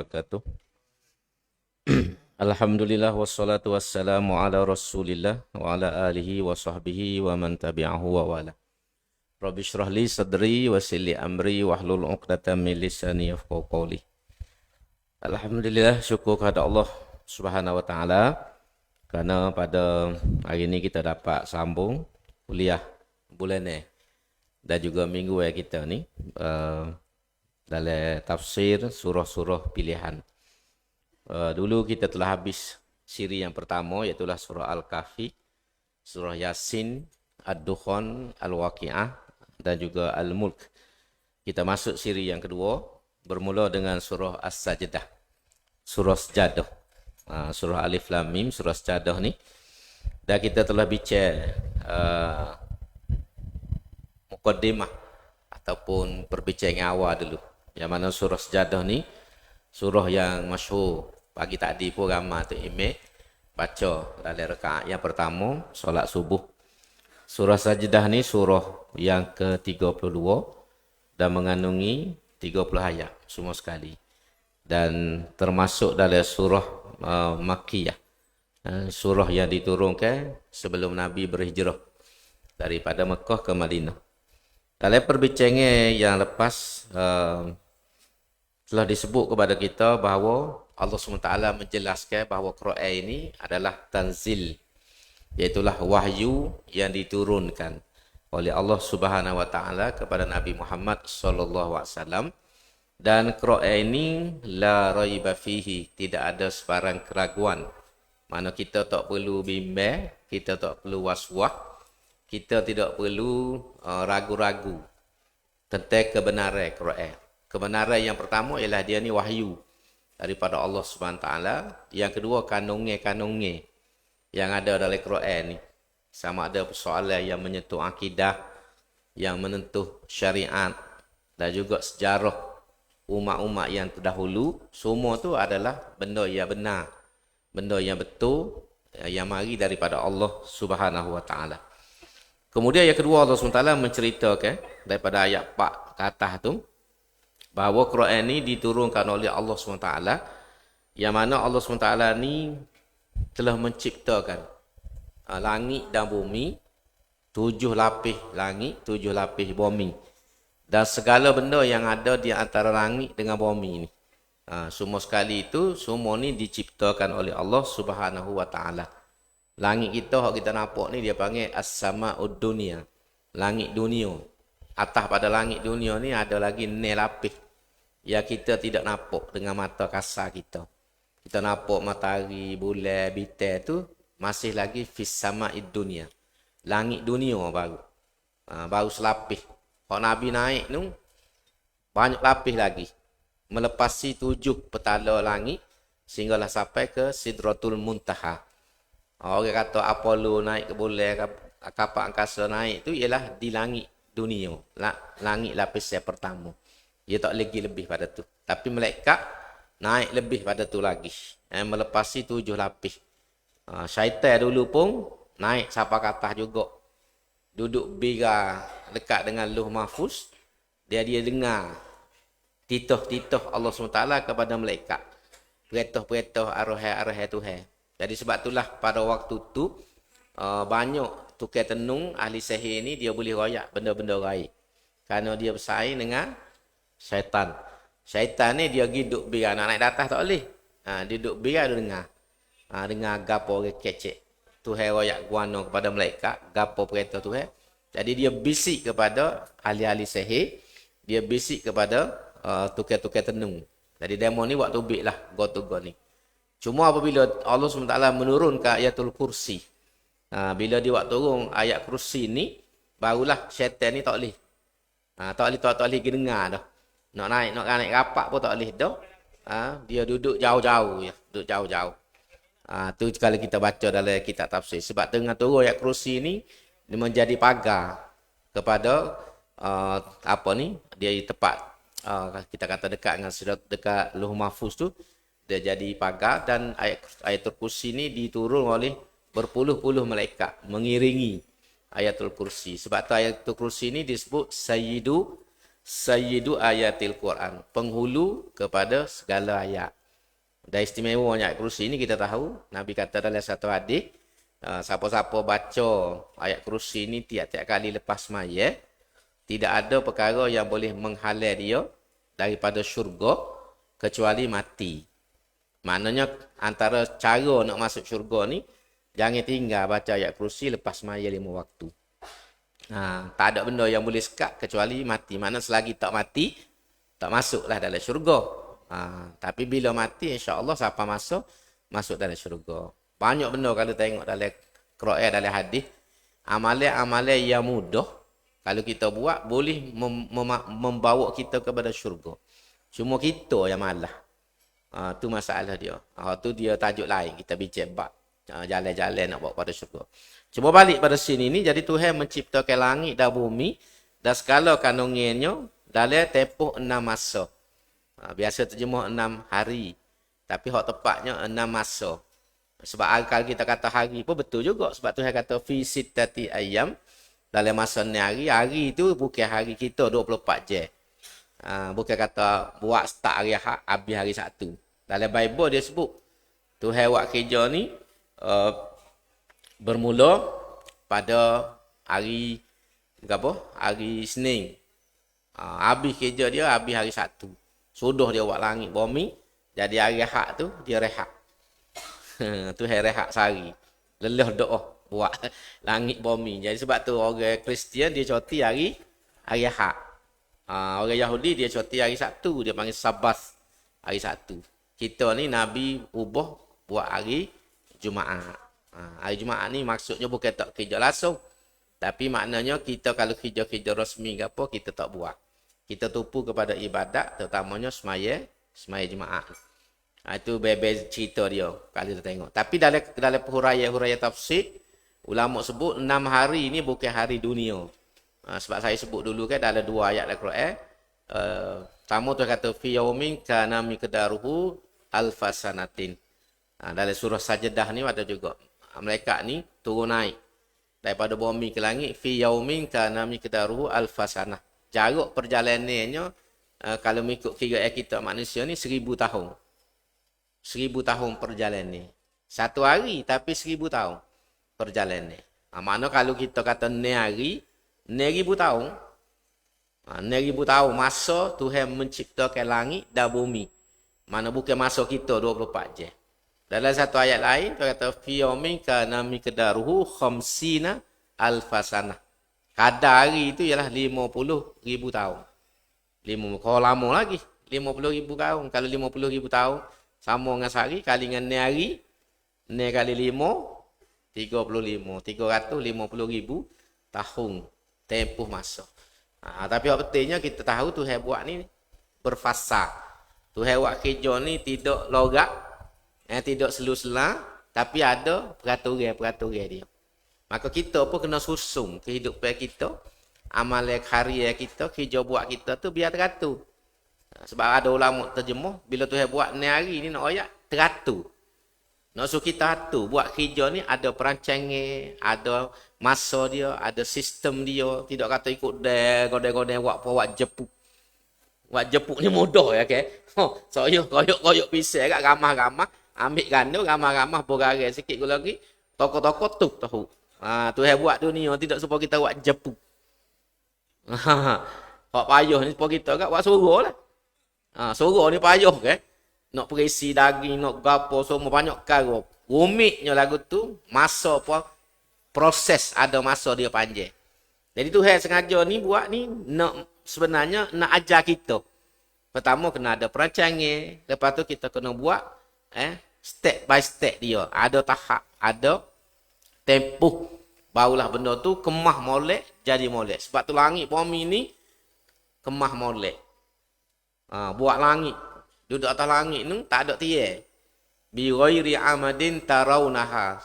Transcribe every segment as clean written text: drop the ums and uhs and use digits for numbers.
wabarakatuh. Alhamdulillah wassalatu wassalamu ala Rasulillah wa ala alihi wa sahbihi wa man tabi'ahu wa wala. Rabbi shrah li sadri wa yassir li amri wahlul 'uqdatam min lisani yafqahu qawli. Alhamdulillah, syukur kepada Allah Subhanahu wa taala kerana pada hari ini kita dapat sambung kuliah bulan ni dan juga minggu kita ni dalam tafsir surah-surah pilihan. Dulu kita telah habis siri yang pertama, iaitu surah Al-Kahfi, surah Yasin, Ad-Dukhan, Al-Waqi'ah dan juga Al-Mulk. Kita masuk siri yang kedua, bermula dengan surah As-Sajdah, surah Sejadah. Surah Alif Lam Mim, surah Sejadah ni. Dan kita telah bicara mukaddimah ataupun perbincangan awal dulu. Yang mana surah Sejadah ni surah yang masyhur. Pagi tadi pun ramai tu imam baca dalam rakaat yang pertama solat subuh. Surah Sajdah ni surah yang ke-32 dan mengandungi 30 ayat semua sekali. Dan termasuk dalam surah Makkiyah. Surah yang diturunkan sebelum Nabi berhijrah daripada Mekah ke Madinah. Dalam perbincangan yang lepas telah disebut kepada kita bahawa Allah SWT menjelaskan bahawa Quran ini adalah tanzil, iaitulah wahyu yang diturunkan oleh Allah Subhanahu wa taala kepada Nabi Muhammad sallallahu alaihi wasallam, dan Quran ini la raiba fihi, tidak ada sebarang keraguan. Mana kita tak perlu bimbang, kita tak perlu was-was, kita tidak perlu ragu-ragu tentang kebenaran Quran. Kebenaran yang pertama ialah dia ni wahyu daripada Allah Subhanahu taala. Yang kedua, kandungan yang ada dalam Quran ni. Sama ada persoalan yang menyentuh akidah, yang menentuh syariat dan juga sejarah umat-umat yang terdahulu. Semua tu adalah benda yang benar, benda yang betul, yang mari daripada Allah Subhanahu wa taala. Kemudian yang kedua, Allah SWT menceritakan daripada ayat 4 ke atas tu bahawa Quran ni diturunkan oleh Allah SWT, yang mana Allah SWT ni telah menciptakan langit dan bumi, 7 lapis langit, 7 lapis bumi, dan segala benda yang ada di antara langit dengan bumi ni. Semua sekali itu, semua ni diciptakan oleh Allah Subhanahu wa taala. Langit kita, hak kita nampak ni, dia panggil as-sama'ud dunia, langit dunia. Atas pada langit dunia ni ada lagi 6 lapis yang kita tidak nampak dengan mata kasar kita. Kita nampak matahari, bulan, bintang tu masih lagi fis sama'id dunia, langit dunia baru. Baru selapis. Hak Nabi naik tu banyak lapis lagi, melepasi 7 petala langit sehinggalah sampai ke Sidratul Muntaha. Orang kata Apollo naik ke bulan, kapal angkasa naik tu ialah di langit dunia, langit lapis yang pertama. Dia tak lagi lebih pada tu. Tapi malaikat naik lebih pada tu lagi, melepasi 7 lapis. Syaitan dulu pun naik sampai ke atas juga, duduk bira dekat dengan Lauh Mahfuz. Dia dengar titah-titah Allah SWT kepada malaikat, perintah-perintah arah-arah Tuhan. Jadi sebab itulah pada waktu tu banyak tukar tenung ahli sihir ni dia boleh royak benda-benda gaib, kerana dia bersaing dengan syaitan. Syaitan ni dia pergi duduk bira, nak naik atas tak boleh. Dia duduk bira, dia dengar. Dengar gapo orang kecek Tuhan royak guana kepada malaikat, gapo perintah Tuhan. Jadi dia bisik kepada ahli-ahli sihir, dia bisik kepada tukar-tukar tenung. Jadi demo ni waktu bik lah go-to-go ni. Cuma apabila Allah SWT menurunkan ayatul kursi, bila dia buat turun ayat kursi ni, barulah syaitan ni tak boleh. Tak boleh dengar dah. Nak naik rapat pun tak boleh dah. Dia duduk jauh-jauh ya, duduk jauh-jauh. Tu kalau kita baca dalam kitab tafsir. Sebab tengah turun ayat kursi ni, dia menjadi pagar kepada dia tepat kita kata dekat dengan dekat Lauh Mahfuz tu, dia jadi pagar. Dan ayatul kursi ni diturun oleh berpuluh-puluh malaikat mengiringi ayatul kursi. Sebab tu ayatul kursi ni disebut Sayyidu sayyidu ayatil Quran, penghulu kepada segala ayat. Dan istimewanya ayat kursi ini kita tahu, Nabi kata dalam satu hadis, siapa-siapa baca ayat kursi ini tiap-tiap kali lepas maya, tidak ada perkara yang boleh menghalang dia daripada syurga kecuali mati. Maknanya antara cara nak masuk syurga ni, jangan tinggal baca ayat kursi lepas maya 5 waktu. Tak ada benda yang boleh sekat kecuali mati. Maknanya selagi tak mati, tak masuklah dalam syurga. Tapi bila mati, insya-Allah siapa masuk dalam syurga. Banyak benda kalau tengok dalam Quran, dalam hadis, amalan-amalan yang mudah kalau kita buat boleh membawa kita kepada syurga. Cuma kita yang malas. Tu masalah dia. Tu dia tajuk lain kita bincang bab jalan-jalan nak bawa pada syurga. Cuma balik pada sini ni, jadi Tuhan menciptakan langit dan bumi dan segala kandungannya dalam tempoh 6 masa. Biasa terjemah 6 hari. Tapi hak tepatnya 6 masa. Sebab kalau kita kata hari pun betul juga. Sebab Tuhan kata fi sittati ayyam, dalam masa 6 hari. Hari itu bukan hari kita 24 jam. Bukan kata buat start hari Ahad, habis hari Sabtu. Dalam Bible dia sebut Tuhan buat kerja ni bermula pada hari hari Senin. Habis kerja dia habis hari Sabtu. Sudah dia buat langit bumi, jadi hari Ahad tu dia rehat. Tuhan rehat sehari. Lelah doa buat langit bumi. Jadi sebab tu orang Kristian dia cuti hari Ahad. Orang Yahudi dia cuti hari Sabtu, dia panggil Sabat hari Sabtu. Kita ni Nabi ubah buat hari Jumaat. Hari Jumaat ni maksudnya bukan tak kerja langsung. Tapi maknanya kita kalau kerja-kerja rasmi ke apa, kita tak buat. Kita tumpu kepada ibadat, terutamanya semaya Jumaat. Itu bebel cerita dia kalau kita tengok. Tapi dalam huraian tafsir, ulama sebut 6 hari ni bukan hari dunia. Sebab saya sebut dulu kan dalam 2 ayat Al-Quran. Pertama tu kata fi yaumin kana miqdaruhu alfasanatin. Dalam surah Sajdah ni ada juga. Malaikat ni turun naik daripada bumi ke langit fi yaumin kana miqdaruhu alfasanah. Jarak perjalanannya kalau mengikut kiraan kita manusia ni 1000 tahun. 1000 tahun perjalanan. Satu hari tapi 1000 tahun perjalanan. Makna kalau kita kata 6 hari, 6,000 tahun. 6,000 tahun masa Tuhan menciptakan langit dan bumi. Mana bukan masa kita 24 jam. Dalam satu ayat lain, dia kata, fi yaumin kana miqdaruhu khamsina alfasanah. Kadar hari itu ialah 50,000 tahun. Kalau lama lagi, 50,000 tahun. Kalau 50,000 tahun, sama dengan sehari, kali dengan 6 hari, 6 kali 5, 35. 350,000 tahun. Tempoh masa. Tapi yang pentingnya kita tahu Tuhan buat ni berfasa. Tuhan buat kerja ni tidak logat, tidak selu-sela, tapi ada peraturan dia. Maka kita pun kena susung kehidupan kita, amalan karya kita, kerja buat kita tu biar teratur. Sebab ada ulama terjemah, bila Tuhan buat ni hari ni nak ayat, teratur. Nak suruh kita atur, buat kerja ni ada perancangan, ada masa dia, ada sistem dia. Tidak kata ikut godeng-godeng buat jepuk. Buat jepuk ni mudah ya ke. Saya koyok pisau kat ramah-ramah, ambil gandum ramah-ramah bergarai sikit lagi, toko-toko tu tahu. Tuhan buat dunia tidak supaya kita buat jepuk. Hak payah ni supaya kita buat suruh lah. Suruh ni payah ke. Nak perisi daging, nak gapo, semua banyak perkara. Rumitnya lagu tu, masa apa, proses ada masa dia panjang. Jadi Tuhan sengaja ni buat ni, sebenarnya nak ajar kita. Pertama kena ada perancangan, lepas tu kita kena buat step by step dia. Ada tahap, ada tempoh. Barulah benda tu kemah molek, jadi molek. Sebab tu langit bumi ni, kemah molek. Buat langit. Duduk atas langit ni tak ada tiang. Bi ghairi amadin tarawnaha.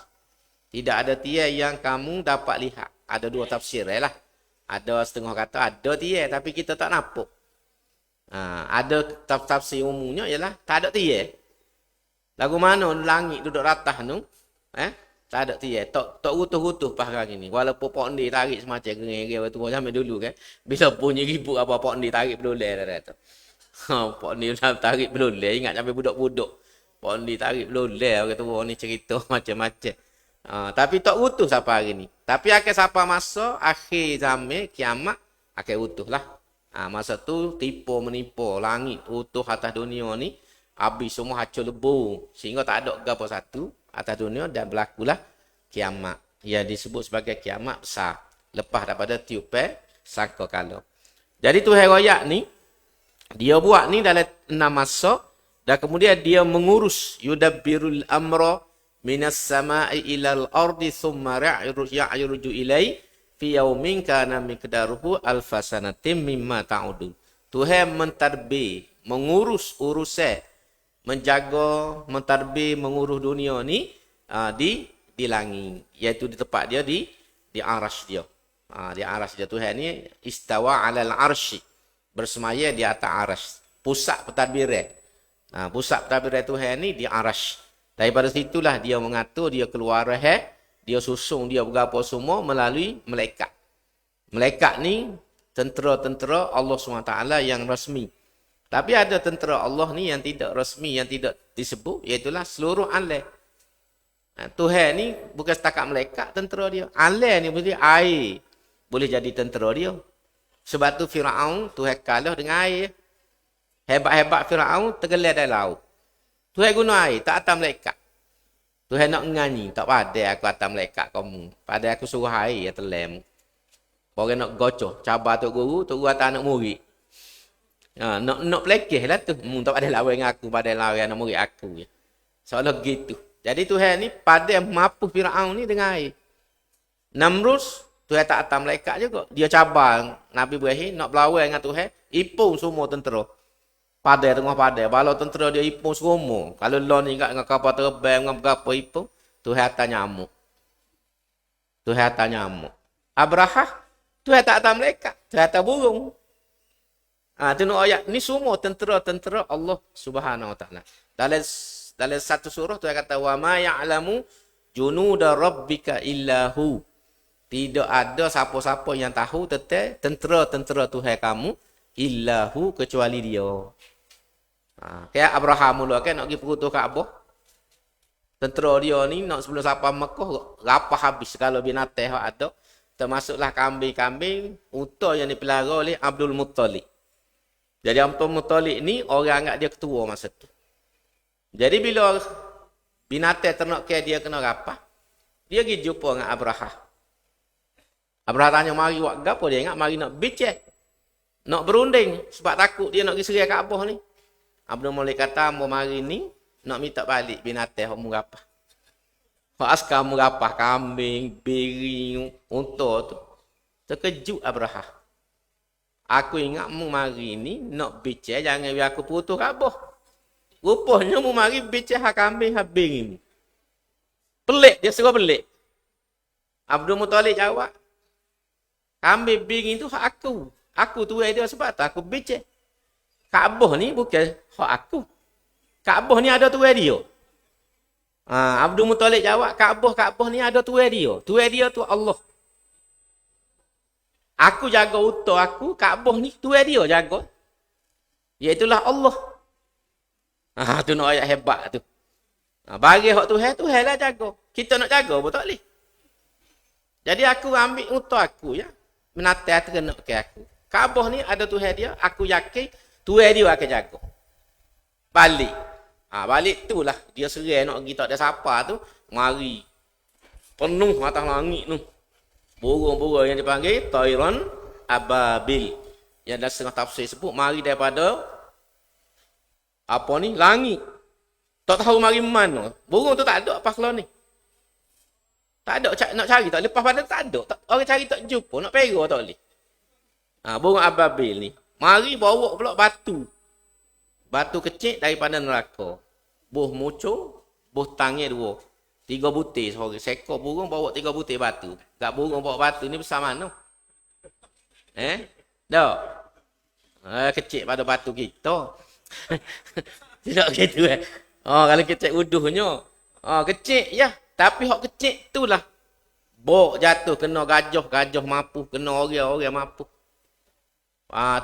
Tidak ada tiang yang kamu dapat lihat. Ada 2 tafsir lah. Ada setengah kata ada tiang tapi kita tak nampak. Ada tafsir umumnya ialah tak ada tiang. Lagu mana langit duduk atas tu? Tak ada tiap. Tak utuh-utuh paharang ini. Walaupun Pak Ndi tarik semacam geng-geng waktu zaman dulu kan. Bila punya ribut apa Pak Ndi tarik beroleh dah tu. Pak Ndi tarik beroleh. Ingat sampai budak-budak. Pak Ndi tarik beroleh. Orang tua ni cerita macam-macam. Tapi tak utuh siapa hari ni. Tapi akan siapa masa akhir zaman kiamat akan utuh lah. Masa tu tipu menipu langit utuh atas dunia ni. Habis semua hancur lebur. Sehingga tak ada apa satu atas dunia dan berlakulah kiamat. Ia disebut sebagai kiamat besar. Lepas daripada tiupan sangka kala. Jadi Tuhan royak ni, dia buat ni dalam 6 masa dan kemudian dia mengurus yudabbirul amra minas sama'i ilal ardi thumma ya'ruju ilai fi yaumin kana miqdaruhu alfasanatim mimma ta'udun. Tuhan mentadbir, mengurus urusan, menjaga, mentadbir, mengurus dunia ni di langit, iaitu di tempat dia di arasy dia. Di arasy dia. Tuhan ni istawa 'alal arsy, bersemaya di atas arasy. Pusat pentadbiran. Pusat pentadbiran Tuhan ni di arasy. Daripada situlah dia mengatur, dia keluar dia susung, dia berapa semua melalui malaikat. Malaikat ni tentera-tentera Allah SWT yang rasmi. Tapi ada tentera Allah ni yang tidak rasmi, yang tidak disebut, iaitulah seluruh alam. Tuhan ni bukan setakat malaikat tentera dia. Alam ni boleh air, boleh jadi tentera dia. Sebab tu Firaun Tuhan kalah dengan air. Hebat-hebat Firaun tenggelam dalam laut. Tuhan guna air, tak atas malaikat. Tuhan nak nganyi, tak padai aku atas malaikat kamu. Padai aku suruh air yang telam. Orang nak gocoh, cabar tok guru atas anak murid. Nak pelekeh lah tu. Tak ada lawan dengan aku, pada lawan anak murid aku. Seolah gitu. Jadi Tuhan ni pada mampu Firaun ni dengan air. Namrus, Tuhan tak atas malaikat juga. Dia cabar Nabi Ibrahim nak berlawan dengan Tuhan. Ipung semua tentera. Pada tengah pada. Kalau tentera dia ipung semua. Kalau law ni ingat dengan kapal terbang dengan berapa ipung. Tuhan atas nyamuk. Tuhan atas nyamuk. Abrahah, Tuhan tak atas malaikat. Tuhan atas burung. Tengok ayat ni semua tentera-tentera Allah Subhanahu Wa Taala. Dalam satu surah Tuhan kata wa ma ya'lamu junuda rabbika illahu. Tidak ada siapa-siapa yang tahu tentang tentera-tentera Tuhan kamu illahu kecuali dia. Kayak Abraham mula kan nak pergi perutuh Kaabah. Tentera dia ni nak sebelum sampai Mekah rapah habis kalau binatang ada. Termasuklah kambing-kambing unta yang dipelihara oleh Abdul Muttalib. Jadi Abdul Muttalib ni orang anggap dia ketua masa tu. Jadi bila binatang ternak ke dia kena rapah, dia pergi jumpa dengan Abrahah. Abrahah tanya mari buat gapo, dia ingat mari nak bicek. Nak berunding sebab takut dia nak pergi serai Kaabah ni. Abdul Muttalib kata, "Mo mari ni nak minta balik binatang hok mu rapah." Hok askar mu rapah kambing, biri, unta tu. Terkejut Abrahah. Aku ingat mu mari ni nak bicek jangan biar aku putus Kaabah. Rupanya mu mari bicek hak kambing hak biri. Pelik, dia suruh pelik. Abdul Muttalib jawab, "Kambing biri tu hak aku. Aku tuai dia sebab tu aku bicek. Kaabah ni bukan hak aku. Kaabah ni ada tuai dia." Abdul Muttalib jawab, Kaabah ni ada tuai dia. Tuai dia tu Allah. Aku jaga unta aku, Kaabah ni tuai dia jaga. Iaitulah Allah. Tu nak ayat hebat tu. Bagi hak Tuhan lah jaga. Kita nak jaga pun tak boleh. Jadi aku ambil unta aku ya. Menatah terkena ke aku. Kaabah ni ada Tuhan dia, aku yakin Tuhan dia akan jaga. Balik. Balik tu lah. Dia serai nak pergi tak ada siapa tu. Mari. Penuh atas langit tu. Burung-burung yang dipanggil Tayran Ababil. Yang dalam setengah tafsir sebut mari daripada apa ni? Langit. Tak tahu mari mana. Burung tu tak ada apa kalau ni. Tak ada nak cari tak. Lepas pada tak ada. Orang cari tak jumpa. Nak pera tak boleh. Burung Ababil ni. Mari bawa pula batu. Batu kecil daripada neraka. Buh muncul. Buh tangan 2. 3 butir seorang. Seekor burung bawa 3 butir batu. Tak burung bawa batu ni besar mana? Tak. Kecil pada batu kita. Tidak gitu Kalau kecil uduhnya. Kecil ya. Tapi hak kecil tu lah. Bok jatuh kena gajah mampu, kena orang mampu.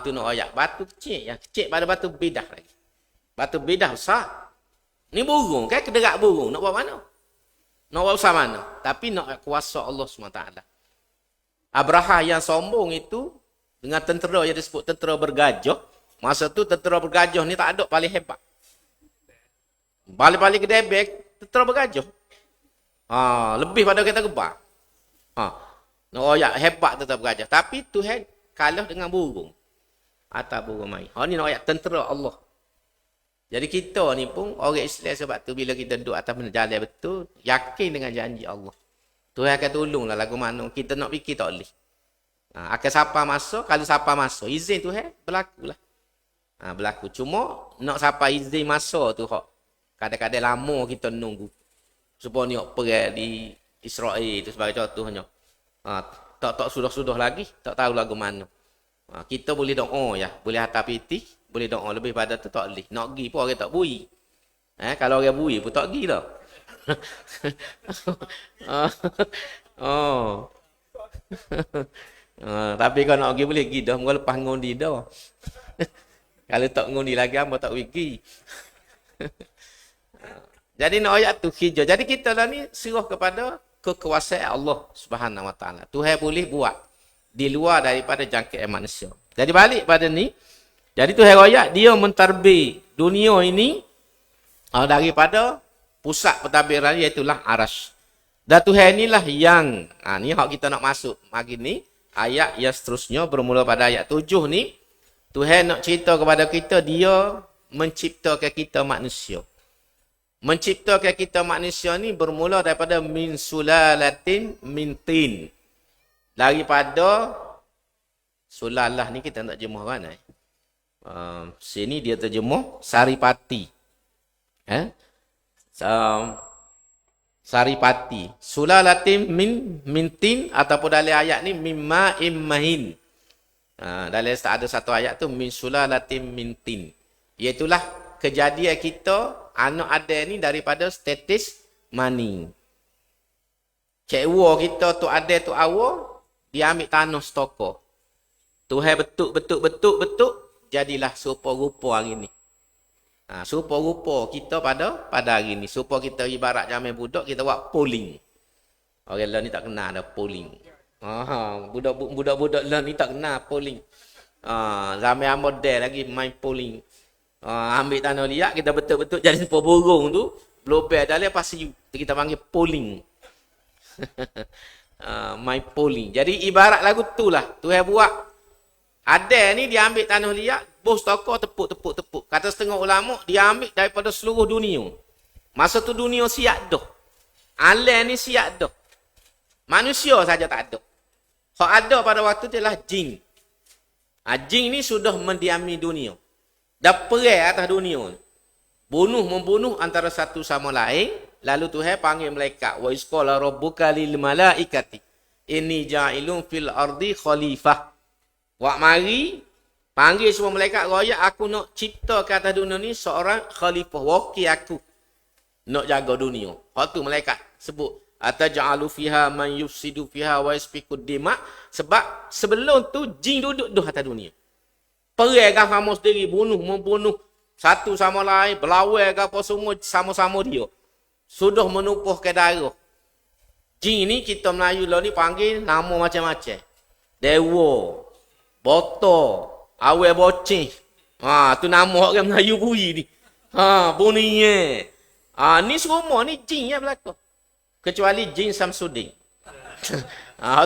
Tu nak ayat. Batu kecil, yang kecil pada batu bidah lagi. Batu bidah besar. Ni burung kan, kederak burung. Nak buat mana? Nak buat besar mana? Tapi nak kuasa Allah SWT. Abraha yang sombong itu, dengan tentera yang disebut tentera bergajah. Masa tu tentera bergajah ni tak ada paling hebat. Paling kedebek, tentera bergajah. Lebih pada kita gebak. Nak ayat hebat tentera bergajah. Tapi Tuhan kalah dengan burung. Atau burung main. Ni nak ayat tentera Allah. Jadi kita ni pun orang Islam sebab tu bila kita duduk atas jalan betul, yakin dengan janji Allah. Tuhan akan tolonglah lagu mana. Kita nak fikir tak boleh. Akan siapa masuk, kalau siapa masuk, izin Tuhan berlakulah. Berlaku. Cuma nak siapa izin masuk tu kadang-kadang lama kita nunggu. Supaya ni perang di Israel itu sebagai contohnya. Tak sudah-sudah lagi, tak tahu lagu mana. Kita boleh doa ya, boleh hantar piti, boleh doa lebih pada tu tak boleh. Nak pergi pun orang tak bui. Kalau orang bui pun tak pergi dah. Tapi kalau nak pergi boleh pergi dah, mula lepas ngundi dah. Kalau tak ngundi lagi, hamba tak pergi. Jadi nak ayat tu hijau. Jadi kita lah ni serah kepada kekuasaan Allah Subhanahu Wa Taala. Tuhan boleh buat di luar daripada jangkauan manusia. Jadi balik pada ni. Jadi Tuhan ayat dia mentadbir dunia ini daripada pusat pentadbiran iaitulah Arasy. Dan Tuhan inilah yang ni hak kita nak masuk pagi ni. Ayat yang seterusnya bermula pada ayat 7 ni. Tuhan nak cerita kepada kita dia menciptakan kita manusia. Menciptakan kita manusia ni bermula daripada min sulalatin min tin. Daripada sulalah ni kita nak terjemah kan? Sini dia terjemah saripati. Saripati. Sulalatin min tin ataupun dalam ayat ni mimma immahin. Dalam ada satu ayat tu min sulalatin min tin. Iaitulah kejadian kita anak ada ni daripada status mani. Cekwa kita tu ada tu awal, dia ambil tanah stoko. Tuhan betul, jadilah serupa rupa hari ni. Serupa rupa kita pada hari ni. Serupa kita ibarat zaman budak, kita buat polling. Orang lain ni tak kenal ada polling. Budak-budak lain ni tak kenal polling. Zaman model lagi main polling. Ambil tanah liat, kita betul-betul jadi serupa burung tu. Blobel dah lepas kita panggil polling. Main polling. Jadi ibarat lagu tu lah. Tuhan buat. Ada ni dia ambil tanah liat, bos toko tepuk. Kata setengah ulama, dia ambil daripada seluruh dunia. Masa tu dunia siap dah. Alam ni siap dah. Manusia saja tak ada. Hak ada pada waktu tu adalah jin. Jin ni sudah mendiami dunia. Dah perang atas dunia. Membunuh antara satu sama lain. Lalu Tuhan panggil malaikat. Wa isqala rabbuka lil malaikati inni ja'ilun fil ardi khalifah. Wak mari panggil semua malaikat royak, aku nak cipta ke atas dunia ni seorang khalifah, wakil aku nak jaga dunia. Hak tu malaikat sebut ataj'alu fiha man yufsidu fiha wa yasfiku dima. Sebab sebelum tu jin duduk atas dunia. Perang kan kamu sendiri membunuh satu sama lain, berlawan ke apa semua sama-sama dia. Sudah menumpahkan darah. Jin ni kita Melayu lah ni panggil nama macam-macam. Dewa, Boto, Awe Bocing. Tu nama orang Melayu bui ni. Buniye. Ni semua ni jin yang berlaku. Kecuali jin Samsudin.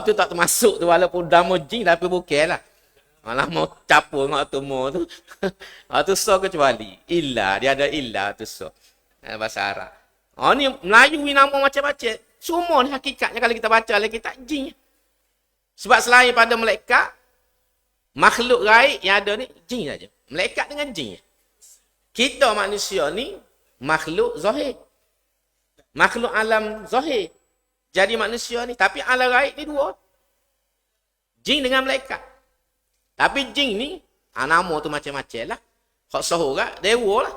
Tu tak termasuk tu walaupun nama jin tapi bukan lah. Malah mau capur dengan atumo tu. Tu so kecuali. Illa. Dia ada illa tu so. Bahasa Arab. Ni Melayu ni nama macam-macam. Semua ni hakikatnya kalau kita baca lagi tak jin. Sebab selain pada malaikat, makhluk gaib yang ada ni jin saja. Malaikat dengan jin. Kita manusia ni makhluk zahir. Makhluk alam zahir. Jadi manusia ni. Tapi alam gaib ni dua. Jin dengan malaikat. Tapi jin ni, nama tu macam-macam lah. Hak sehorat, dewa lah.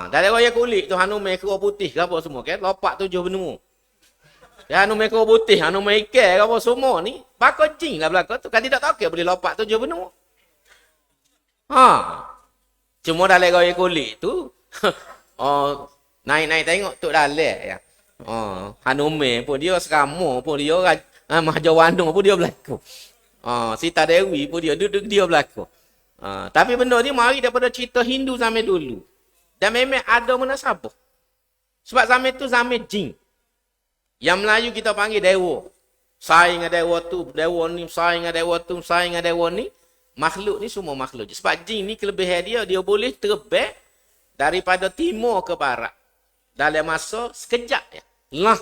Dari raya kulit tu, hanumai, kerua putih ke apa semua kan. Lopak 7 benua. Ya anu mereka putih, anu mereka apa semua ni, bakal jing lah belakang tu. Kan tidak tahu ke boleh lompat tu je benar. Ha. Cuma dalam gaya kulit tu, oh, naik-naik tengok tu dalam ya. Oh, Hanume pun dia serama pun dia Mahjawanu pun dia berlaku. Sita Dewi pun dia duduk dia berlaku. Tapi benda ni mari daripada cerita Hindu zaman dulu. Dan memang ada munasabah. Sebab zaman tu zaman jin. Yang Melayu kita panggil dewa. Saing dengan dewa tu, dewa ni, saing dengan dewa tu, saing dengan dewa ni. Makhluk ni semua makhluk je. Sebab jin ni kelebihan dia boleh terbang daripada timur ke barat. Dalam masa sekejap ya. Lah.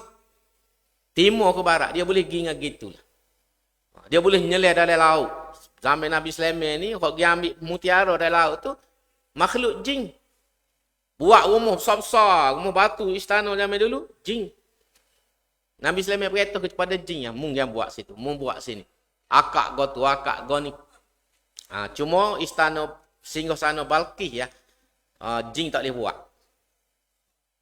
Timur ke barat, dia boleh pergi dengan gitulah. Dia boleh nyelih dalam laut. Zaman Nabi Sulaiman ni, kalau dia ambil mutiara dalam laut tu, makhluk jin. Buat rumah besar-besar, rumah batu, istana zaman dulu, jin. Nabi Sulaiman berkata kepada jin yang mung yang buat situ, mung buat sini. Akak go tu, akak go ni. Cuma istana singgahsana Balqis ya, jin tak boleh buat.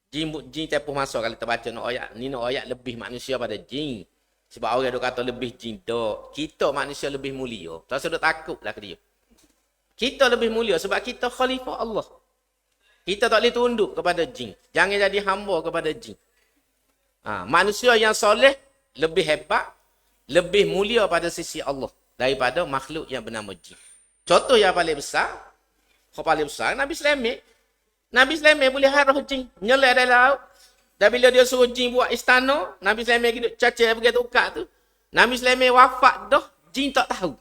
Jin tempoh masa kalau kita baca nak ayat, ni nak ayat lebih manusia pada jin. Sebab orang duk kata lebih jin dak. Kita manusia lebih mulia. Tak sudah takutlah ke dia. Kita lebih mulia sebab kita khalifah Allah. Kita tak boleh tunduk kepada jin. Jangan jadi hamba kepada jin. Manusia yang soleh lebih hebat, lebih mulia pada sisi Allah daripada makhluk yang bernama jin. Contoh yang paling besar, Nabi Sulaiman. Nabi Sulaiman boleh harah jin, nyelai dalam laut. Dan bila dia suruh jin buat istana, Nabi Sulaiman hidup cacat pergi tukar tu. Nabi Sulaiman wafat dah, jin tak tahu.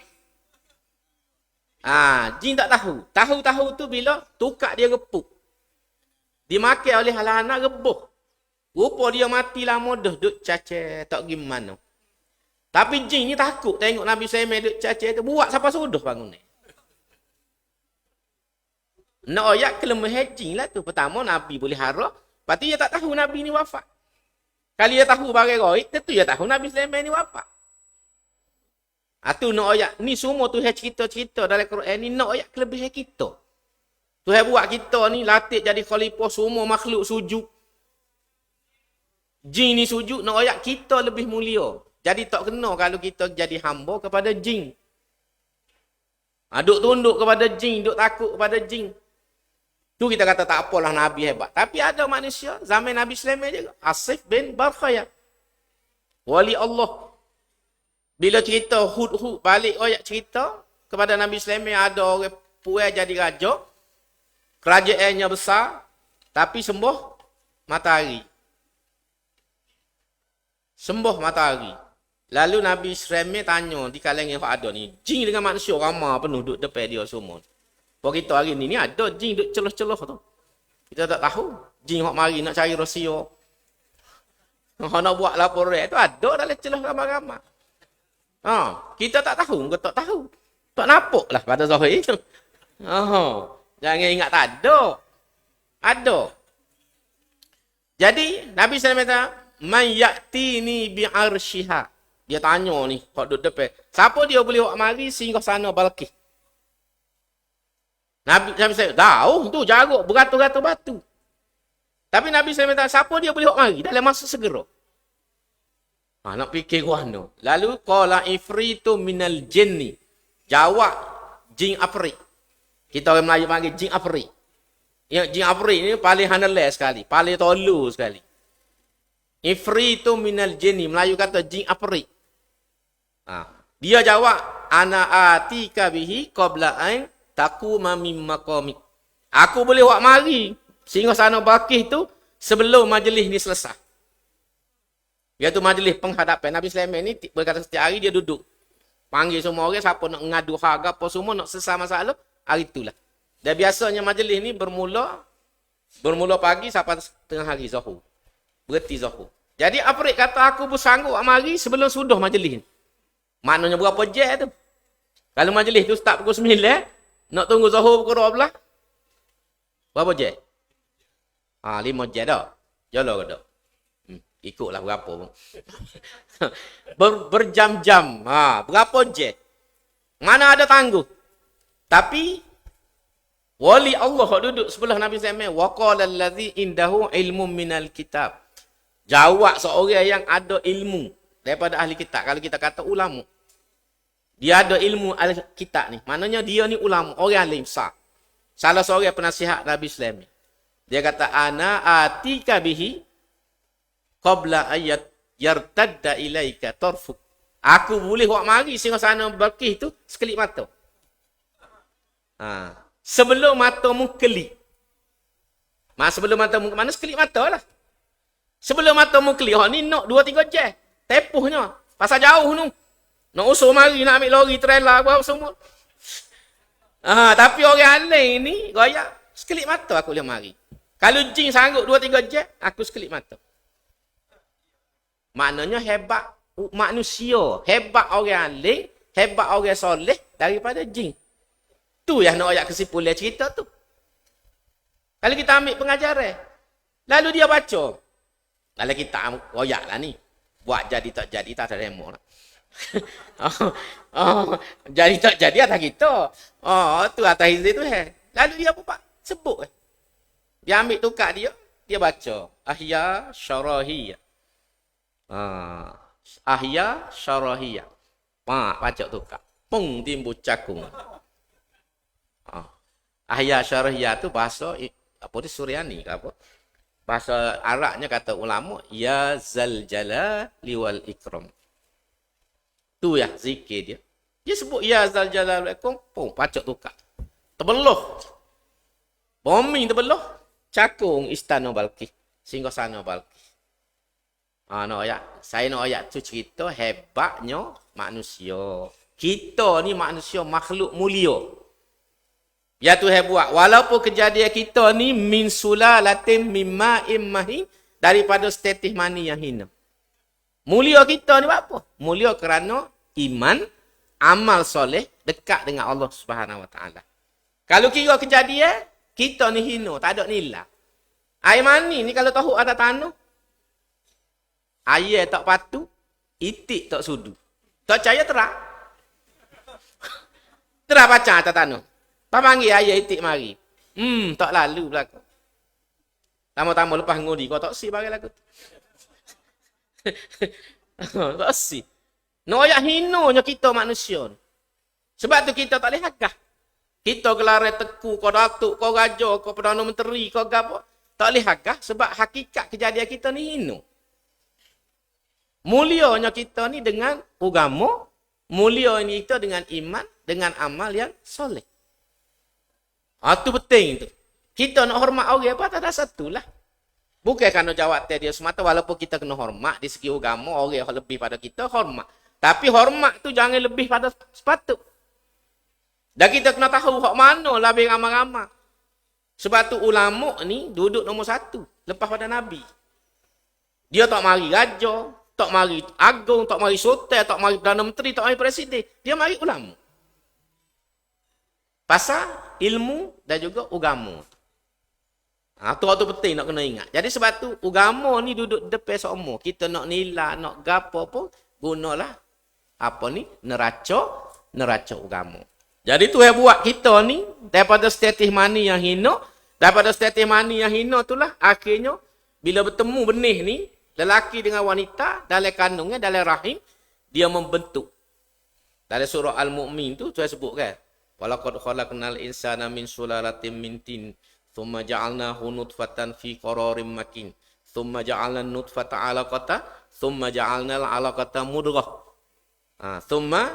Jin tak tahu. Tahu-tahu tu bila tukar dia repuk. Dimakan oleh anak rebuh. Rupa dia mati lama dah, duduk cacat, tak pergi mana. Tapi jin ni takut tengok Nabi Sulaiman duduk cacat tu, buat siapa sudah bangun ni. Nak ayat kelemahan jin lah tu. Pertama, Nabi boleh harap. Lepas tu, dia tak tahu Nabi ni wafat. Kalau dia tahu barang gaib, tentu dia tahu Nabi Sulaiman ni wafat. Tu nak ayat. Ni semua Tuhan cerita-cerita dalam Quran ni, nak ayat kelebihan kita. Tuhan buat kita ni, latih jadi khalifah semua makhluk sujud. Jin ni sujud, nak ayat kita lebih mulia. Jadi tak kena kalau kita jadi hamba kepada jin. Duk tunduk kepada jin, duk takut kepada jin. Tu kita kata tak apalah Nabi hebat. Tapi ada manusia, zaman Nabi Sulaiman juga. Asif bin Barkhaya. Wali Allah. Bila cerita Hud, balik ayat cerita, kepada Nabi Sulaiman ada orang puai jadi raja. Kerajaannya besar, tapi sembah matahari. Sembah matahari. Lalu Nabi Sulaiman tanya di kalangan yang ada ni, jin dengan manusia ramai penuh duduk depan dia semua. Kalau kita hari ni ada jin duduk celah-celah tu. Kita tak tahu. Jin yang mari nak cari rahsia. Yang nak buat laporan tu ada dalam celah ramai-ramai. Kita tak tahu. Kita tak tahu. Tak nampak lah pada zahir. Jangan ingat tak ada. Ada. Jadi Nabi SAW kata, man ya'tini bi'arsyiha. Dia tanya ni, kalau duduk depan. Siapa dia boleh buat mari sehingga sana Balqis? Nabi SAW, tahu tu jarak beratus-ratus batu. Tapi Nabi SAW kata, siapa dia boleh buat mari dalam masa segera? Nak fikir mana? Lalu, qala ifritu minal jinni. Jawab jin afrik. Kita orang Melayu panggil jin afrik. Yang jin afrik ni paling handal sekali. Paling tolu sekali. Ifritu minal jinni. Melayu kata jin afrik. Dia jawab, ana atika bihi qabla ain taquma mim maqamik. Aku boleh buat mari sehingga sana Balqis tu sebelum majlis ni selesai. Iaitu majlis penghadapan. Nabi Sulaiman ni berkata setiap hari dia duduk. Panggil semua orang, siapa nak ngadu harga, apa semua nak selesai masalah, hari itulah. Dan biasanya majlis ni bermula pagi sampai tengah hari Zuhur. Berhenti Zuhur. Jadi Afrik kata aku bersanggup mari sebelum sudah majlis ni. Maknanya berapa jam tu? Kalau majlis tu start pukul 9, nak tunggu Zuhur pukul 12. Berapa jam? 5 jam dah. Jalan ke tak? Ikutlah berapa pun. Berjam-jam. Berapa jam? Mana ada tangguh. Tapi wali Allah duduk sebelah Nabi Sulaiman. Wa qala allazi indahu ilmun minal kitab. Jawab seorang yang ada ilmu daripada ahli kitab. Kalau kita kata ulama. Dia ada ilmu ahli kitab ni. Maknanya dia ni ulama. Orang alim besar. Salah seorang penasihat Nabi Islam. Dia kata, ana atika bihi qabla ayat yartadda ilaika tarfuk. Aku boleh buat mari singgah Balqis tu sekelip mata. Sebelum matamu kelip. Sebelum matamu mana sekelip mata lah. Sebelum matamu kelip. Ni nak 2-3 jam. Tepuhnya. Pasal jauh tu. Nak usul mari, nak ambil lori, trailer, apa semua. Tapi orang lain ni, goyak, sekelip mata aku boleh mari. Kalau jin sanggup 2-3 jam, aku sekelip mata. Maknanya hebat manusia, hebat orang alim, hebat orang soleh daripada jin. Tu yang nak ayat kesimpulan cerita tu. Kalau kita ambil pengajaran, lalu dia baca. Kalau kita royak lah ni, buat jadi tak jadi, tak ada demo lah. Jadi tak jadi atas kita. Tu atas izin tu. Lalu dia apa? Sebut. Dia ambil tukar dia baca. Ahya syarahiyah. Ahya syarahiyah. Baca tukar. Pung timbul cakung. Ahya syarahiyah tu bahasa apa tu Suryani ke apa? Bahasa Arabnya kata ulama ya zal jalali wal ikram. Tu ya zikir dia. Dia sebut ya zal jalali wal ikram, pung baca tukar. Terbelah. Bombing terbelah. Cakung istana Balqis. Singgasana Balqis. Nak ayat. Saya nak ayat tu cerita hebatnya manusia. Kita ni manusia makhluk mulia. Ya Tuhan buat. Walaupun kejadian kita ni min sulalatin mimma immahi daripada setetih mani yang hina. Mulia kita ni apa? Mulia kerana iman, amal soleh, dekat dengan Allah Subhanahu Wa Taala. Kalau kira kejadian, kita ni hina, tak ada nilai. Air mani ni kalau tahu atas tanah, air tak patu, itik tak sudu. Tak percaya terang. Terang baca atas tanah. Pak panggil ayah itik mari. Tak lalu belakang. Tama-tama lepas ngudi, kau tak si bagi lagu tu. Tak si. Noyak hinonya kita manusia. Sebab tu kita tak boleh hagah. Kita gelare teku, kau datuk, kau raja, kau Perdana Menteri, kau gapo. Tak boleh hagah sebab hakikat kejadian kita ni hino. Mulianya kita ni dengan agama, mulia ni kita dengan iman, dengan amal yang soleh. Itu penting tu. Kita nak hormat orang apa tak ada satulah. Bukan kerana jawab dia semata walaupun kita kena hormat di segi agama orang yang lebih pada kita hormat. Tapi hormat tu jangan lebih pada sepatut. Dan kita kena tahu hak mana lebih ramai-ramai. Sebab tu ulama ni duduk nombor 1 lepas pada Nabi. Dia tak mari raja, tak mari agung, tak mari sultan, tak mari Perdana Menteri, tak mari presiden. Dia mari ulama. Pasal ilmu dan juga agama. Tu penting nak kena ingat. Jadi sebab tu agama ni duduk depan semua. Kita nak nilai, nak gapo pun gunalah apa ni neraca agama. Jadi tu yang buat kita ni daripada status mani yang hina, daripada status mani yang hina itulah akhirnya bila bertemu benih ni lelaki dengan wanita dalam kandungnya dalam rahim dia membentuk. Dalam surah Al-Mu'min tu saya sebut kan. Walaqad khalaqnal insana min sulalatin min tin, thumma ja'alnahu nutfatan fi qararin makin, thumma ja'alna nutfata 'alaqatan, thumma ja'alnal 'alaqata mudghah. Thumma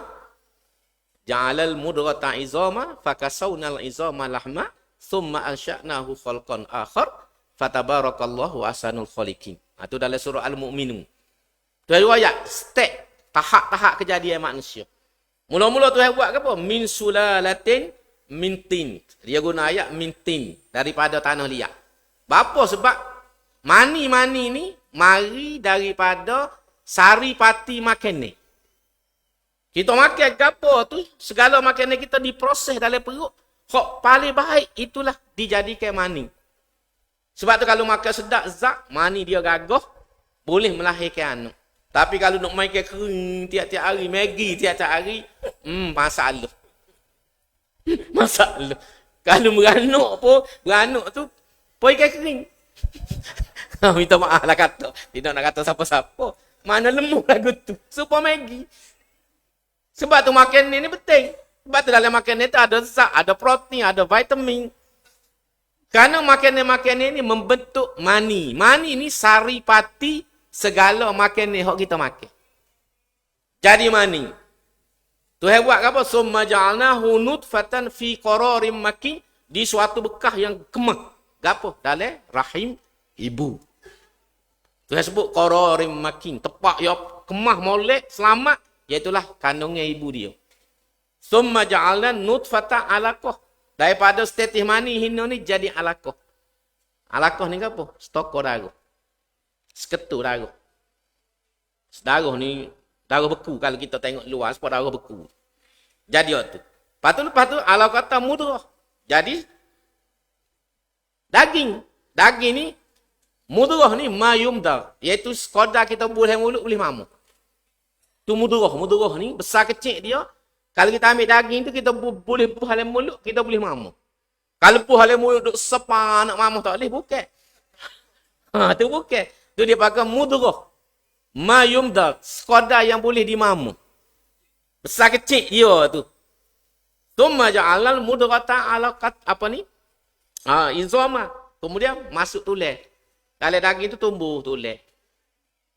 ja'alal mudghata 'izama, fakasawnal 'izama lahma, thumma ansha'nahu khalqan akhar, fatabarakallahu ahsanul khaliqin. Itu dalam surah Al-Mu'minun. Tu riwayat step tahap-tahap kejadian manusia. Mula-mula Tuhan buat apa? Min sulalatin min tin. Dia guna ayat min tin daripada tanah liat. Bapa sebab mani-mani ni mari daripada sari pati makanan. Kita makan apa tu, segala makanan kita diproses dalam perut. Hak paling baik itulah dijadikan mani. Sebab tu kalau makan sedap zat, mani dia gagah, boleh melahirkan anak. Tapi kalau nak makan kering tiap-tiap hari, Maggi tiap-tiap hari, masalah. Masalah. Kalau beranak tu, pun ikan kering. Minta maaf lah kata. Tidak nak kata siapa-siapa. Mana lemah lagu tu. Supaya Maggi. Sebab tu makan ni penting. Sebab tu dalam makan ni tu ada zat, ada protein, ada vitamin. Kerana makanan-makanan ni membentuk mani. Mani ni saripati segala makan ni yang kita makan. Jadi mani. Tuhan buat apa? Summa ja'alnahu nutfatan fi qararim makin. Di suatu bekah yang kemah. Apa? Dalam rahim ibu. Tuhan sebut qararim makin. Tepak yang kemah molek selamat. Iaitulah kandungnya ibu dia. Summa ja'alna nutfatan alaqah. Daripada status mani hina ni jadi alaqah. Alaqah ni apa? Stokor darah. Seketul darah. Darah ni darah beku kalau kita tengok luar sebab darah beku. Jadi tu. Lepas tu Allah kata mudrah. Jadi daging. Daging ni mudrah ni mayumdar. Iaitu sekadar kita boleh mulut boleh mamu. Tu mudrah. Mudrah ni besar kecil dia. Kalau kita ambil daging tu kita boleh puh dalam mulut, kita boleh mamu. Kalau puh dalam mulut duk sepa nak mamu tak boleh bukan. Tu bukan. Tu dia pakai mudrah. Mayumdar, sekadar yang boleh dimamu. Besar kecil dia tu. Tsumma ja'alal mudrata ala apa ni? Izama. Kemudian masuk tulang. Dalam daging tu tumbuh tulang.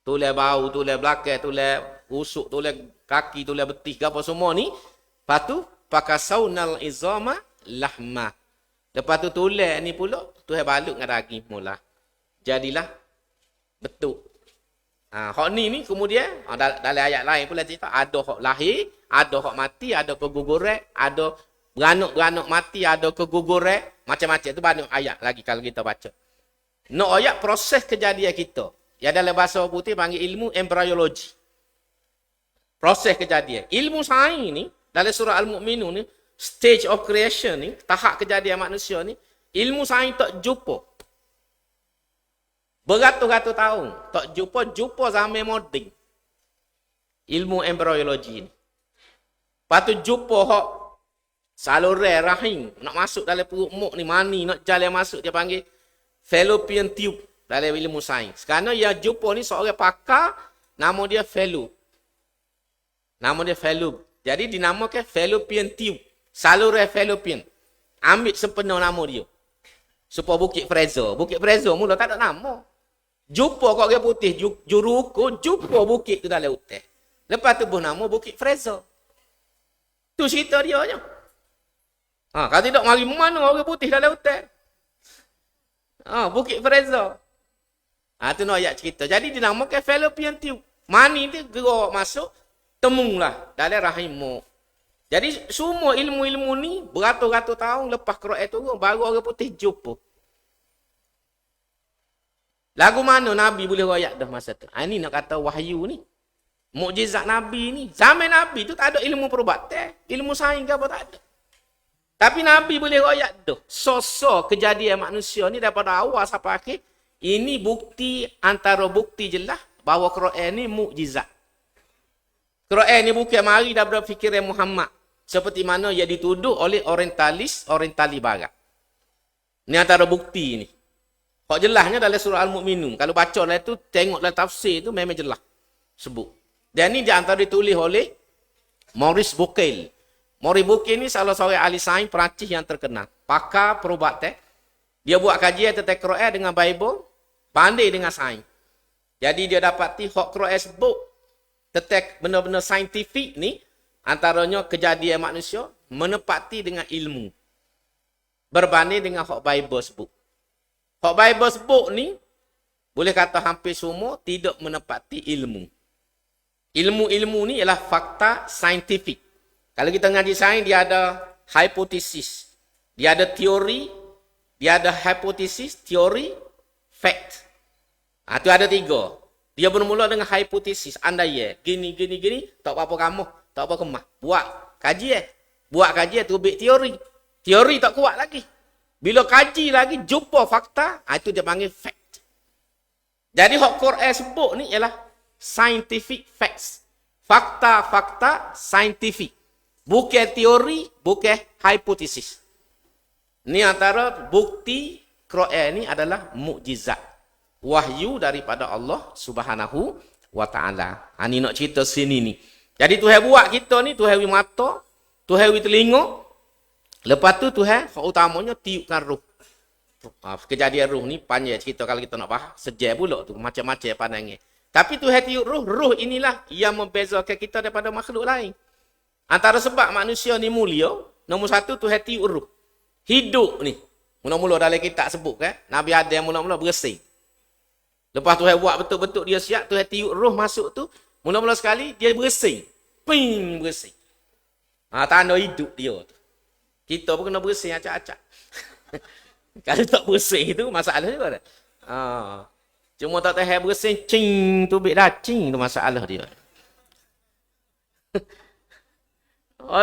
Tulang bau, tulang belakang, tulang usuk, tulang kaki, tulang betih, apa semua ni. Lepas tu pakasaunal izama lahma. Lepas tu tulang ni pula Tuhan balut dengan daging mula. Jadilah betul. Hak ni kemudian dalam ayat lain pula cerita ada hak lahir, ada hak mati, ada keguguran, ada beranak-beranak mati, ada keguguran, macam-macam tu banyak ayat lagi kalau kita baca. Nak ayat proses kejadian kita. Ya dalam bahasa putih panggil ilmu embryologi. Proses kejadian. Ilmu sains ni dalam surah Al-Mu'minun ni stage of creation ni, tahap kejadian manusia ni, ilmu sains tak jumpa. Beratus-ratus tahun tak jumpa zaman moden. Ilmu embryologi ni. Lepas tu jumpa hak saluran rahim nak masuk dalam perut mak ni mani nak jalan masuk dia panggil fallopian tube dalam ilmu sains. Kerana yang jumpa ni seorang pakar nama dia Fallow. Nama dia Fallow. Jadi dinamakan fallopian tube. Saluran fallopian. Ambil sempena nama dia. Supaya Bukit Fraser. Bukit Fraser mula tak ada nama. Jumpa kat orang putih, juru ukur, jumpa bukit tu dalam hutan. Lepas tu buh nama Bukit Fraser. Tu cerita dia je. Kalau tidak, mari mana orang putih dalam hutan? Bukit Fraser. Tu nak ayat cerita. Jadi dinamakan fallopian tube. Mani tu gerak masuk, temulah dalam rahim mak. Jadi semua ilmu-ilmu ni beratus-ratus tahun lepas Quran turun baru orang putih jumpa. Lagu mana Nabi boleh royak dah masa tu? Ini nak kata wahyu ni. Mukjizat Nabi ni. Zaman Nabi tu tak ada ilmu perubatan. Ilmu sains ke apa tak ada. Tapi Nabi boleh royak dah. Sosok kejadian manusia ni daripada awal sampai akhir. Ini bukti antara bukti jelas bahawa Quran ni mukjizat. Quran ni bukan mari daripada fikiran Muhammad. Seperti mana ia dituduh oleh orientalis barat. Ini antara bukti ni. Hak jelasnya dalam surah Al-Mu'minun. Kalau baca lah tu, tengok dalam tafsir tu memang jelas. Sebut. Dan ni di antara ditulis oleh Maurice Bucaille. Maurice Bucaille ni salah seorang ahli sains Perancis yang terkenal. Pakar perubatan. Dia buat kajian tentang Quran dengan Bible. Pandai dengan sains. Jadi dia dapati hak Quran sebut tentang benda-benda saintifik ni. Antaranya kejadian manusia menepati dengan ilmu. Berbanding dengan hak Bible sebut. Hak Bible sebut ni, boleh kata hampir semua tidak menepati ilmu. Ilmu-ilmu ni ialah fakta saintifik. Kalau kita ngaji sains, dia ada hipotesis. Dia ada teori, dia ada hipotesis, teori, fact. Itu ada tiga. Dia bermula dengan hipotesis. Andai gini, tak apa-apa kamu, tak apa kemah. Buat kajian. Buat kajian, terbit teori. Teori tak kuat lagi. Bila kaji lagi, jumpa fakta, itu dia panggil fact. Jadi, hak Quran sebut ni ialah scientific facts. Fakta-fakta saintifik. Bukan teori, bukan hipotesis. Ni antara bukti Quran ni adalah mukjizat. Wahyu daripada Allah Subhanahu wa taala. Ini nak cerita sini ni. Jadi Tuhan buat kita ni, Tuhan wi mata, Tuhan wi telinga. Lepas tu Tuhan utamanya tiupkan roh. Kejadian roh ni panjang cerita kalau kita nak faham. Sejak pula tu macam-macam pandangnya. Tapi Tuhan tiup roh, roh inilah yang membezakan kita daripada makhluk lain. Antara sebab manusia ni mulia, nombor satu Tuhan tiup roh. Hidup ni. Mula-mula dalam kitab sebut kan, Nabi Adam mula-mula bersih. Lepas Tuhan buat betul-betul dia siap, Tuhan tiup roh masuk tu, mula-mula sekali dia bersih. Ping, bersih. Tanda hidup dia tu. Kita pun kena bersih acak-acak. Kalau tak bersih tu masalah juga dah. Cuma tak tahu bersih cing tu bik dah cing tu masalah dia.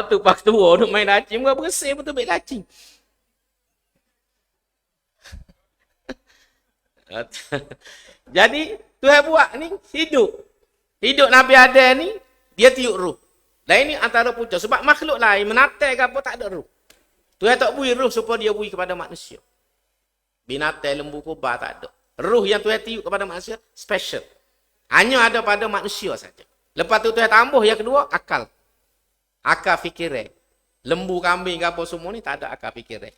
Tu pak tua tu main lacing bukan bersih betul bik lacing. Jadi Tuhan buat ni hidup. Hidup Nabi Adam ni dia tiup roh. Dan ini antara punca sebab makhluk lain menatai ke apa tak ada roh. Tuhan tak beri roh supaya dia beri kepada manusia. Binatang, lembu, kuba tak ada. Roh yang Tuhan tiup kepada manusia special. Hanya ada pada manusia saja. Lepas tu Tuhan tambah yang kedua akal. Akal fikiran. Lembu, kambing, apa semua ni tak ada akal fikiran.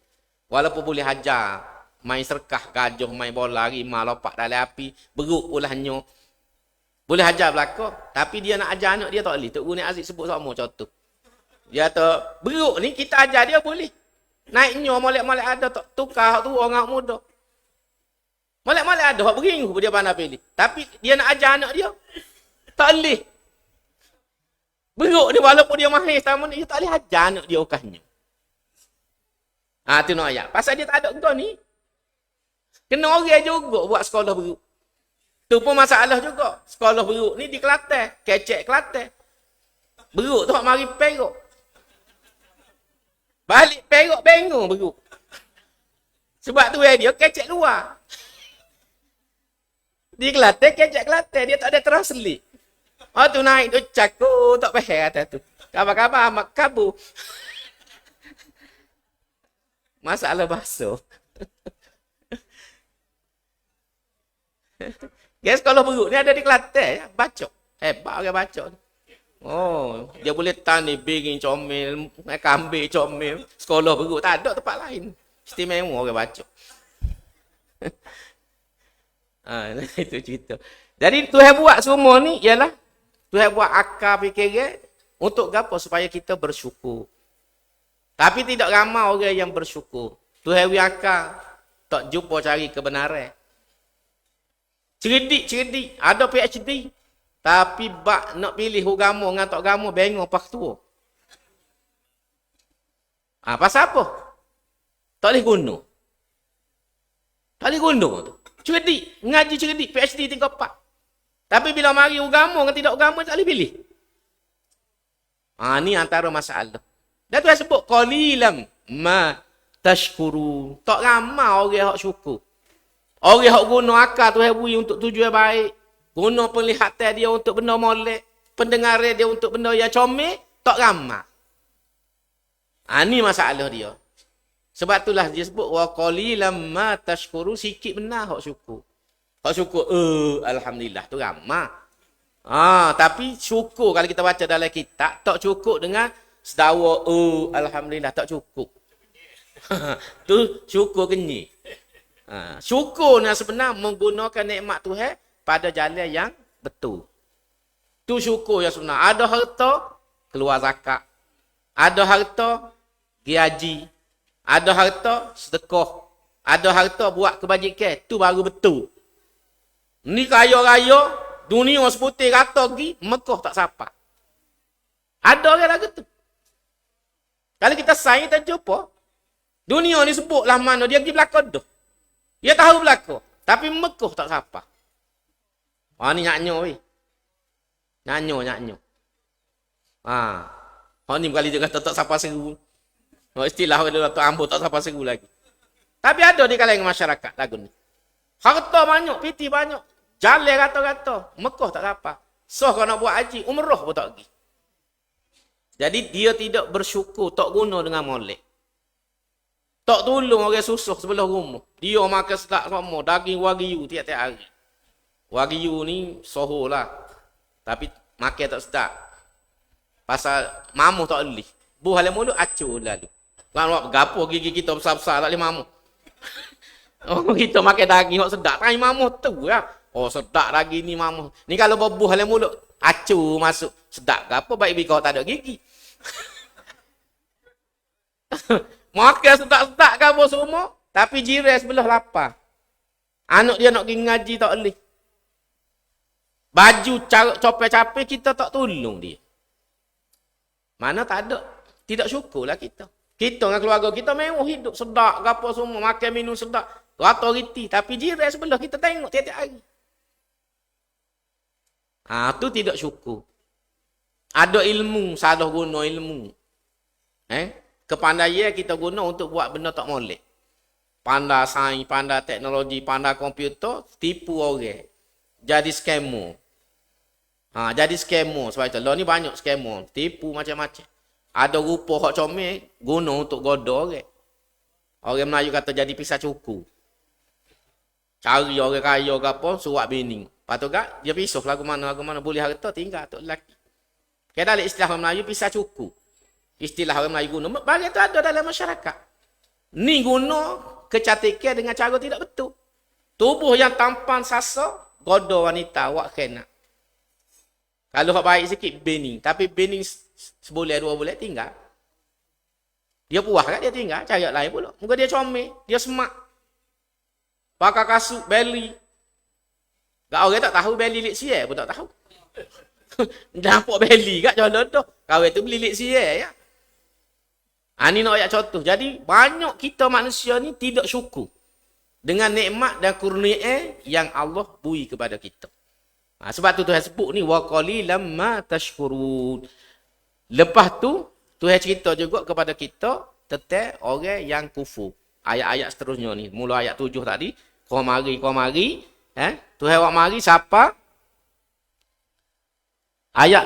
Walaupun boleh hajar, main serkah, gajah, main bola, rimah, lopak dalam api, beruk pula hanya. Boleh hajar belakang, tapi dia nak ajar anak dia tak boleh. Tok Guru Nik Aziz sebut sama contoh. Dia kata, beruk ni kita ajar dia boleh. Naiknya molek-molek ada tak tukar tu orang muda. Molek-molek ada hak beringu dia pandai pilih. Tapi dia nak ajar anak dia tak boleh. Beruk ni walaupun dia mahir sama ni dia tak boleh ajar anak dia ukahnya. Tu nak ayat. Pasal dia tak ada kau ni. Kena orang juga buat sekolah beruk. Tu pun masalah juga. Sekolah beruk ni di Kelantan, kecek Kelantan. Beruk tu hak mari Perak. Balik Perak bengong beruk. Sebab tu dia kecek luar. Di Kelantan kecek Kelantan dia tak ada translate. Tu naik tu cakup tak faham atas tu. Kabar-kabar amat kabur. Masalah bahasa. Guys, kalau beruk ni ada di Kelantan, bacok. Hebat orang bacok. Dia boleh tani bikin comel, kambing comel, sekolah beruk tak ada tempat lain. Istimewa orang bacok. Itu cerita. Jadi Tuhan buat semua ni ialah Tuhan buat akal fikiran untuk apa? Supaya kita bersyukur. Tapi tidak ramai orang yang bersyukur. Tuhan beri akal tak jumpa cari kebenaran. Cerdik, ada PhD. Tapi bak nak pilih agama dengan tak agama bengong pak tua. Pasal apa? Tak boleh guna. Tak boleh guna tu. Cerdik, ngaji cerdik, PhD tingkat 4. Tapi bila mari agama dengan tidak agama tak boleh pilih. Ni antara masalah. Dan Tuhan sebut qalilam ma tashkuru. Tak ramai orang hak syukur. Orang hak guna akal Tuhan beri untuk tujuan baik. Guna penglihatan dia untuk benda molek. Pendengaran dia untuk benda yang comel. Tak ramai. Ni masalah dia. Sebab itulah dia sebut. Wa qalilam ma tashkuru. Sikit benar hak syukur. Hak syukur. Alhamdulillah. Tu ramai. Tapi syukur kalau kita baca dalam kitab. Tak cukup dengan sedawa. Alhamdulillah. Tak cukup. Tu syukur kenyik. Syukur yang sebenar menggunakan nikmat Tuhan pada jalan yang betul. Tu syukur yang sebenar. Ada harta, keluar zakat. Ada harta, pergi haji. Ada harta, sedekah. Ada harta, buat kebajikan. Tu baru betul. Ni kaya-raya, dunia seputih rata pergi, Mekah tak sapa. Ada orang lagu tu. Kalau kita sayang, kita jumpa. Dunia ni sebutlah mana, dia pergi belakang dah. Dia tahu belakang. Tapi Mekah tak sapa. Ni nyanyo weh. Nyanyo. Ni kali dia kata tak sapa seru. Istilah dia tak ambo tak sapa seru lagi. Tapi ada di kalangan masyarakat lagu ni. Harta banyak, piti banyak. Jalan rata-rata. Mekah tak sapa. So kalau nak buat haji, umrah pun tak pergi. Jadi dia tidak bersyukur, tak guna dengan molek. Tak tolong orang susah sebelah rumah. Dia makan sedap semua. Daging wagyu tiap-tiap hari. Wagyu ni soho lah. Tapi makan tak sedap. Pasal mamu tak boleh. Buh halai mulut acur lalu. Kan gapo gigi kita besar-besar tak boleh mamu. Oh, kita makan daging yang sedap. Tanya mamu tu lah. Oh, sedap lagi ni mamu. Ni kalau berbuh halai mulut acur masuk. Sedap ke apa baik kau tak ada gigi. Makan sedap-sedap ke apa semua. Tapi jiran sebelah lapar. Anak dia nak pergi ngaji tak boleh. Baju copek-capek kita tak tolong dia. Mana tak ada. Tidak syukurlah kita. Kita dengan keluarga kita mewah hidup. Sedap ke apa semua. Makan minum sedap. Rata riti. Tapi jiran sebelah kita tengok tiap-tiap hari. Tu tidak syukur. Ada ilmu. Salah guna ilmu. Kepandaian kita guna untuk buat benda tak molek. Pandai sains, pandai teknologi, pandai komputer. Tipu orang. Jadi scammer. Jadi scammer. Sebab itu. Lah ni banyak scammer. Tipu macam-macam. Ada rupa hak comel guna untuk goda orang. Orang Melayu kata jadi pisah cuku. Cari orang kaya ke apa, surat bini. Lepas tu kan, dia pisah lagu mana boleh harta tinggal tu lelaki. Kaya dalam istilah orang Melayu pisah cuku. Istilah orang Melayu guna. Bagi tu ada dalam masyarakat. Ni guna kecantikan dengan cara tidak betul. Tubuh yang tampan sasa, goda wanita, wak kena. Kalau hak baik sikit, bini. Tapi bini sebulan, 2 bulan tinggal. Dia puas kan dia tinggal. Cari lain pula. Muka dia comel. Dia semak. Pakai kasut, beli. Kau orang tak tahu beli lik siya pun tak tahu. Nampak beli kat jalan tu. Kawan tu beli lik siya ya. Ni nak ayat contoh. Jadi banyak kita manusia ni tidak syukur. Dengan nikmat dan kurnia yang Allah beri kepada kita. Sebab tu Tuhan sebut ni wa qalilam ma tashkurun. Lepas tu Tuhan cerita juga kepada kita tentang orang yang kufur. Ayat-ayat seterusnya ni. Mula ayat 7 tadi, kau mari. Tuhan awak mari siapa? Ayat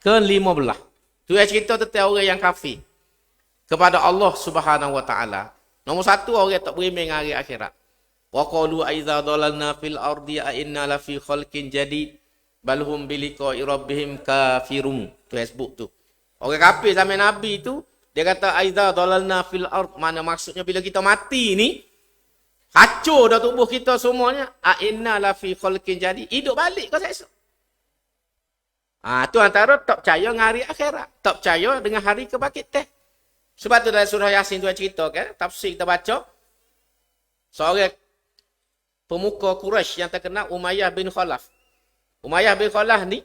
ke-15. Tuhan cerita tentang orang yang kafir kepada Allah Subhanahu wa taala. Nombor 1 orang tak beriman dengan hari akhirat. Wa qalu aiza dalalna fil ardi a inna la fi khalqin jadid bal hum bi liqa'i rabbihim kafirun. Tu Facebook tu. Orang kafir zaman Nabi tu dia kata aiza dalalna fil ard, mana maksudnya bila kita mati ni hancur dah tubuh kita semuanya, a inna la fi khalqin jadid, hidup balik kau esok. Tu antara tak percaya dengan hari akhirat, tak percaya dengan hari kebangkitan. Sebab tu dalam surah Yasin tu cerita kan, tafsir kita baca seorang pemuka Quraisy yang terkenal Umayyah bin Khalaf. Umayyah bin Khalaf ni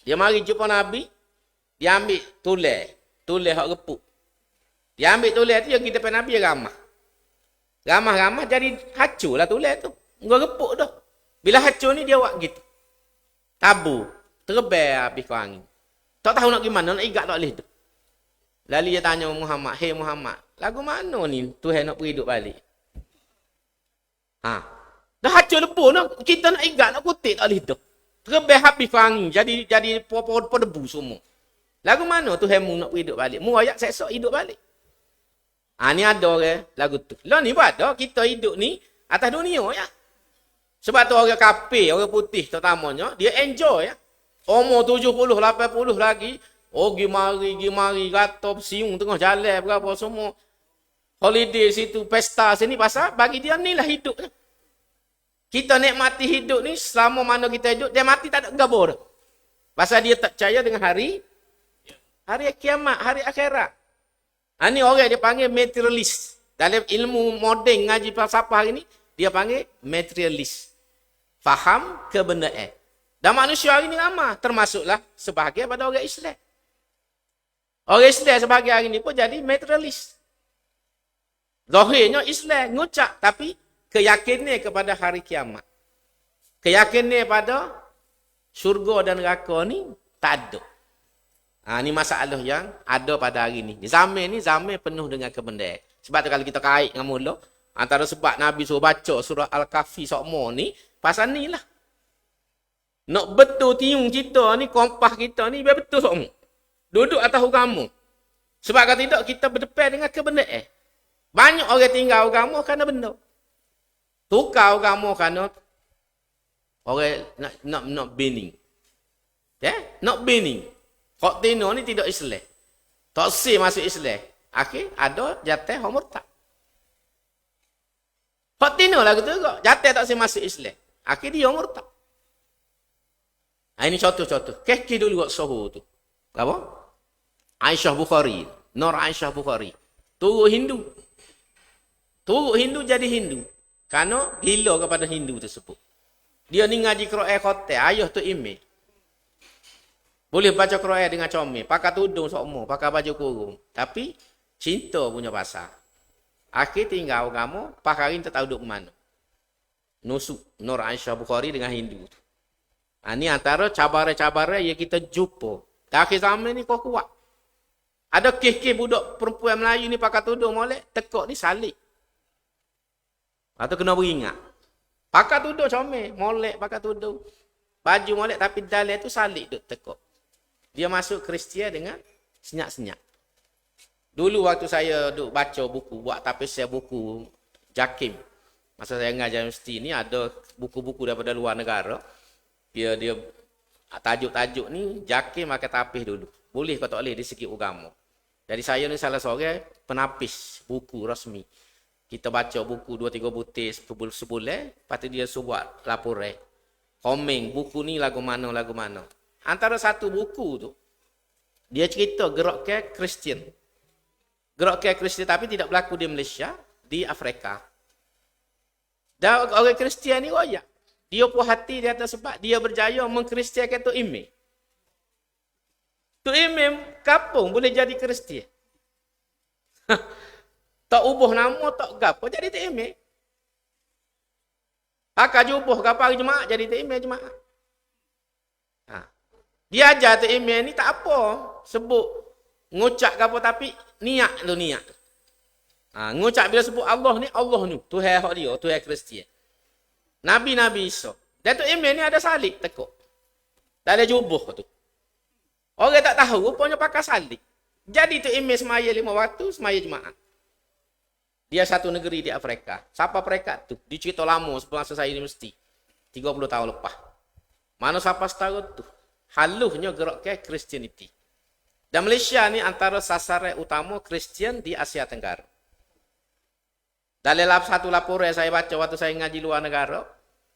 dia mari jumpa Nabi, dia ambil tulis hak repuk. Dia ambil tulis tu, dia pergi depan Nabi ramah. Ramah jadi hancur lah tulis tu. Enggak repuk dah. Bila hancur ni dia buat gitu. Tabu. Terbang habis ke angin. Tak tahu nak gimana, nak igat tak boleh tu. Lalu dia tanya Muhammad, "Hey Muhammad, lagu mana ni Tuhan nak pergi hidup balik?" Dah hancur lepuh dah. Kita nak igat, nak kutip tak boleh tu. Terbang habis ke angin. Jadi pohon debu semua. Lagu mana Tuhan mu nak pergi hidup balik? Mu ayat seksa hidup balik. Ni ada orang lagu tu. Lah ni pun ada. Kita hidup ni atas dunia ya. Sebab tu orang kafir, orang putih terutamanya, dia enjoy ya. Umur 70, 80 lagi. Gi mari, kata bersiung tengah jalan berapa semua. Holiday situ, pesta sini. Pasal bagi dia ni lah hidupnya. Kita nikmati hidup ni selama mana kita hidup. Dia mati tak ada gabur. Pasal dia tak percaya dengan hari kiamat, hari akhirat. Ini orang dia panggil materialist. Dalam ilmu moden ngaji falsafah hari ni, dia panggil materialist. Faham kebenaran. Dan manusia hari ni ramai. Termasuklah sebahagian pada orang Islam. Orang Islam sebahagian hari ni pun jadi materialist. Zahirnya Islam ngucap, tapi keyakinan kepada hari kiamat. Keyakinan pada syurga dan neraka ni tak ada. Ini masalah yang ada pada hari ni. Zaman ni zaman penuh dengan kebenaran. Sebab tu kalau kita kait dengan mula, antara sebab Nabi suruh baca surah Al-Kahfi sokmo ni, pasal ni lah. Nak betul tiung kita ni, kompas kita ni, biar betul sokmo. Duduk atas agama. Sebab kalau tidak, kita berdepan dengan kebenaran. Banyak orang tinggal agama kerana benda. Tukar agama kerana orang nak bening. Nak bening. Hak tino ni tidak Islam. Tak sih masuk Islam. Akhir ada jatah hak murtad. Hak tino lah gitu juga. Jatah tak sih masuk Islam. Akhir dia murtad. Ini contoh-contoh. Kaki dulu buat sahur tu. Apa? Aisyah Bukhari. Nur Aisyah Bukhari. Turut Hindu. Turut Hindu jadi Hindu. Kerana gila kepada Hindu tersebut. Dia ni ngaji Quran khotel. Ayah tu imej. Boleh baca Quran dengan comel. Pakai tudung sokmo. Pakai baju kurung. Tapi cinta punya pasal. Akhir tinggal kamu. Pakarin tak tahu duduk mana. Nusuk Nur Aisyah Bukhari dengan Hindu. Ini antara cabaran-cabaran yang kita jumpa. Akhir zaman ni kau kuat. Ada kes-kes budak perempuan Melayu ni pakai tudung molek. Tekuk ni salib. Atau kena beringat. Pakai tudung comel. Molek pakai tudung. Baju molek tapi dalam tu salib duk tekuk. Dia masuk Kristian dengan senyap-senyap. Dulu waktu saya duk baca buku. Buat tapis saya buku JAKIM. Masa saya ngajar universiti ni ada buku-buku daripada luar negara. Dia tajuk-tajuk ni JAKIM pakai tapis dulu. Boleh kau tak boleh di segi agama. Jadi saya ni salah seorang penapis buku rasmi. Kita baca buku 2-3 butir sebulan, lepas tu dia buat laporan. Komen buku ni lagu mana. Antara satu buku tu, dia cerita gerakkan Kristian. Gerakkan Kristian tapi tidak berlaku di Malaysia, di Afrika. Dan orang Kristian ni royak. Dia puas hati di atas sebab dia berjaya mengkristiankan Tok Imam. Tok Imam kapung boleh jadi Kristian. Tak ubah nama, tak gapo jadi Tok Imam. Pakai jubah gapo hari Jumaat jadi Tok Imam Jumaat. Dia ajar Tok Imam ni tak apa. Sebut ngucap gapo tapi niat lu niat. Ngucap bila sebut Allah ni Tuhan hak dia, Tuhan Kristian. Nabi Isa. Datuk Imam ni ada salib tekuk. Tak ada jubah tu. Orang tak tahu rupanya pakai salib. Jadi tu Imam semaya 5 waktu, semaya Jumaat. Dia satu negeri di Afrika. Siapa perekat tu? Dicerita lama semasa saya universiti. 30 tahun lepas. Mana siapa setara tu? Halusnya gerakkan Christianity. Dan Malaysia ni antara sasaran utama Kristian di Asia Tenggara. Dalam satu laporan saya baca waktu saya ngaji luar negara,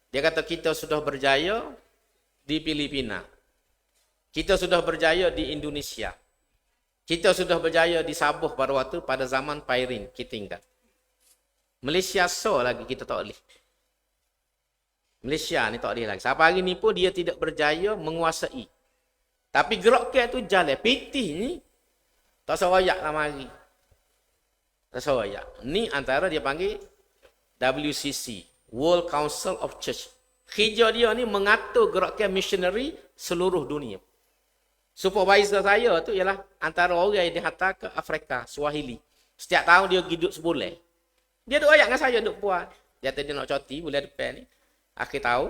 dia kata kita sudah berjaya di Filipina. Kita sudah berjaya di Indonesia. Kita sudah berjaya di Sabah pada zaman Pairin kita tinggal. Malaysia lagi kita tak boleh. Malaysia ni tak boleh lagi. Sampai hari ni pun dia tidak berjaya menguasai. Tapi gerakkan tu jalan. Pitih ni tak serayak lah mari. Tak serayak. Ni antara dia panggil WCC. World Council of Church. Kerja dia ni mengatur gerakan missionary seluruh dunia. Supervisor saya tu ialah antara orang yang dihantar ke Afrika, Swahili. Setiap tahun dia hidup sebulan. Dia duk ayat dengan saya duk puas. Dia kata dia nak cuti bulan depan ni. Akhir tahun,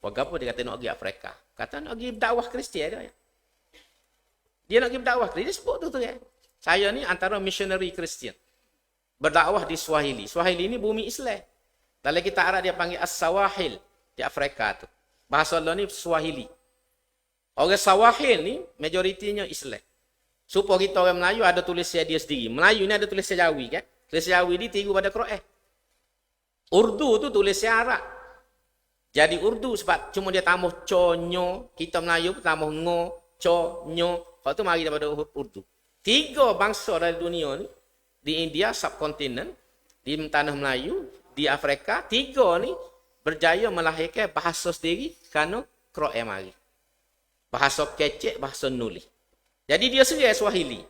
apa dia kata nak pergi Afrika. Kata nak pergi dakwah Kristian dia. Dia nak pergi dakwah Kristian. Dia sebut tu kan. Saya ni antara missionary Kristian. Berdakwah di Swahili. Swahili ni bumi Islam. Dalam kitab Arab dia panggil As-Sawahil di Afrika tu. Bahasa Allah ni Swahili. Orang Sawahil ni majoritinya Islam. Supaya kita orang Melayu ada tulisan dia sendiri. Melayu ni ada tulisan Jawi kan. Tulisan Jawi ni tiru pada Quran. Urdu tu tulisan Arab. Jadi Urdu sebab cuma dia tambah conyo. Kita Melayu pun tambah ngo, co, nyo. Kalau tu mari daripada Urdu. 3 bangsa dari dunia ni. Di India, subkontinen. Di tanah Melayu. Di Afrika. 3 ni berjaya melahirkan bahasa sendiri kerana Quran mari. Bahasa kecek, bahasa nulis. Jadi dia sendiri Swahili.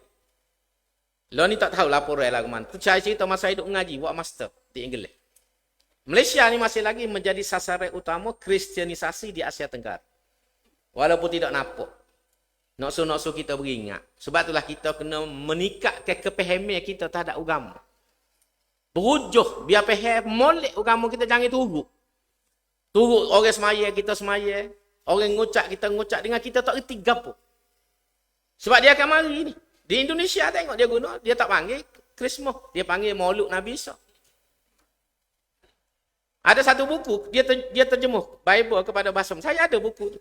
Lo ni tak tahu laporan lah kemana. Tu saya cerita masa hidup mengaji, buat master di Inggeris. Malaysia ni masih lagi menjadi sasaran utama kristianisasi di Asia Tenggara. Walaupun tidak nampak. Noksu-noksu kita beringat. Sebab itulah kita kena meningkatkan kepahaman kita terhadap agama. Berujuh, biar faham, molek agama kita jangan turut. Turut orang semaya, kita semaya. Orang ngucap, kita ngucap dengan kita tak reti gapo. Sebab dia akan mari ni. Di Indonesia tengok dia guna, dia tak panggil Krismas. Dia panggil Maulud Nabi Isa. Ada satu buku, dia terjemuh Bible kepada bahasa. Saya ada buku tu.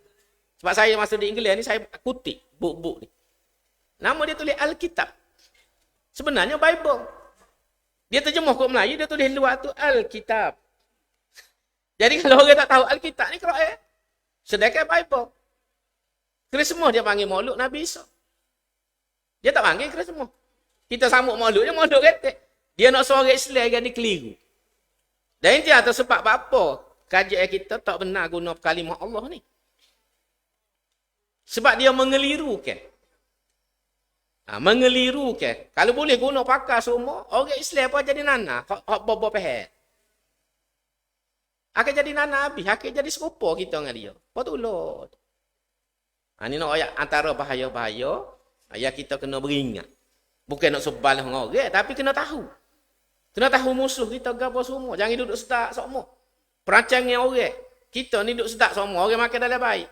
Sebab saya masa di Inggeris ni, saya kutip buku-buku ni. Nama dia tulis Alkitab. Sebenarnya Bible. Dia terjemuh ke Melayu, dia tulis luar tu Alkitab. Jadi kalau orang tak tahu Alkitab ni, Quran. Sedangkan Bible. Krismas dia panggil Maulud Nabi Isa. Dia tak panggil Krismas. Kita sambut Maulud, dia Maulud ketek. Dia nak suara Islam kan dia keliru. Dan ini atas sebab apa kajian kita tak benar guna kalimah Allah ni. Sebab dia mengelirukan. Mengelirukan. Kalau boleh guna pakar semua, orang Islam apa jadi nana? Hak bobo pehet. Akan jadi nana habis. Akan jadi serupa kita dengan dia. Apa tu lot? Ini nak ayat antara bahaya-bahaya. Ayat kita kena beringat. Bukan nak sebalah dengan orang, tapi kena tahu. Kena tahu musuh kita apa semua. Jangan duduk sedak semua. Perancang dengan orang. Kita ni duduk sedak semua. Orang makan dalam baik.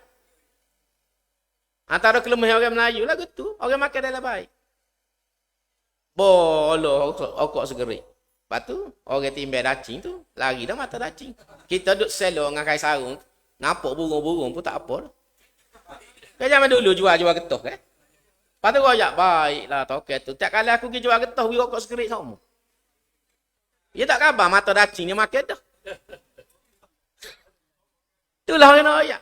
Antara kelemahan orang Melayu lah gitu. Orang makan dalam baik. Boloh okok segerik. Lepas tu, orang timbal dacing tu, lari dah mata dacing. Kita duduk selo dengan kain sarung. Nampak burung-burung pun tak apa. Kan zaman dulu jual-jual getah kan. Lepas tu royak baiklah toket tu. Tiap kali aku pergi jual getah, beri okok segerik sama. Dia tak khabar mata dacing dia makan dah. Itulah orang nak ayat.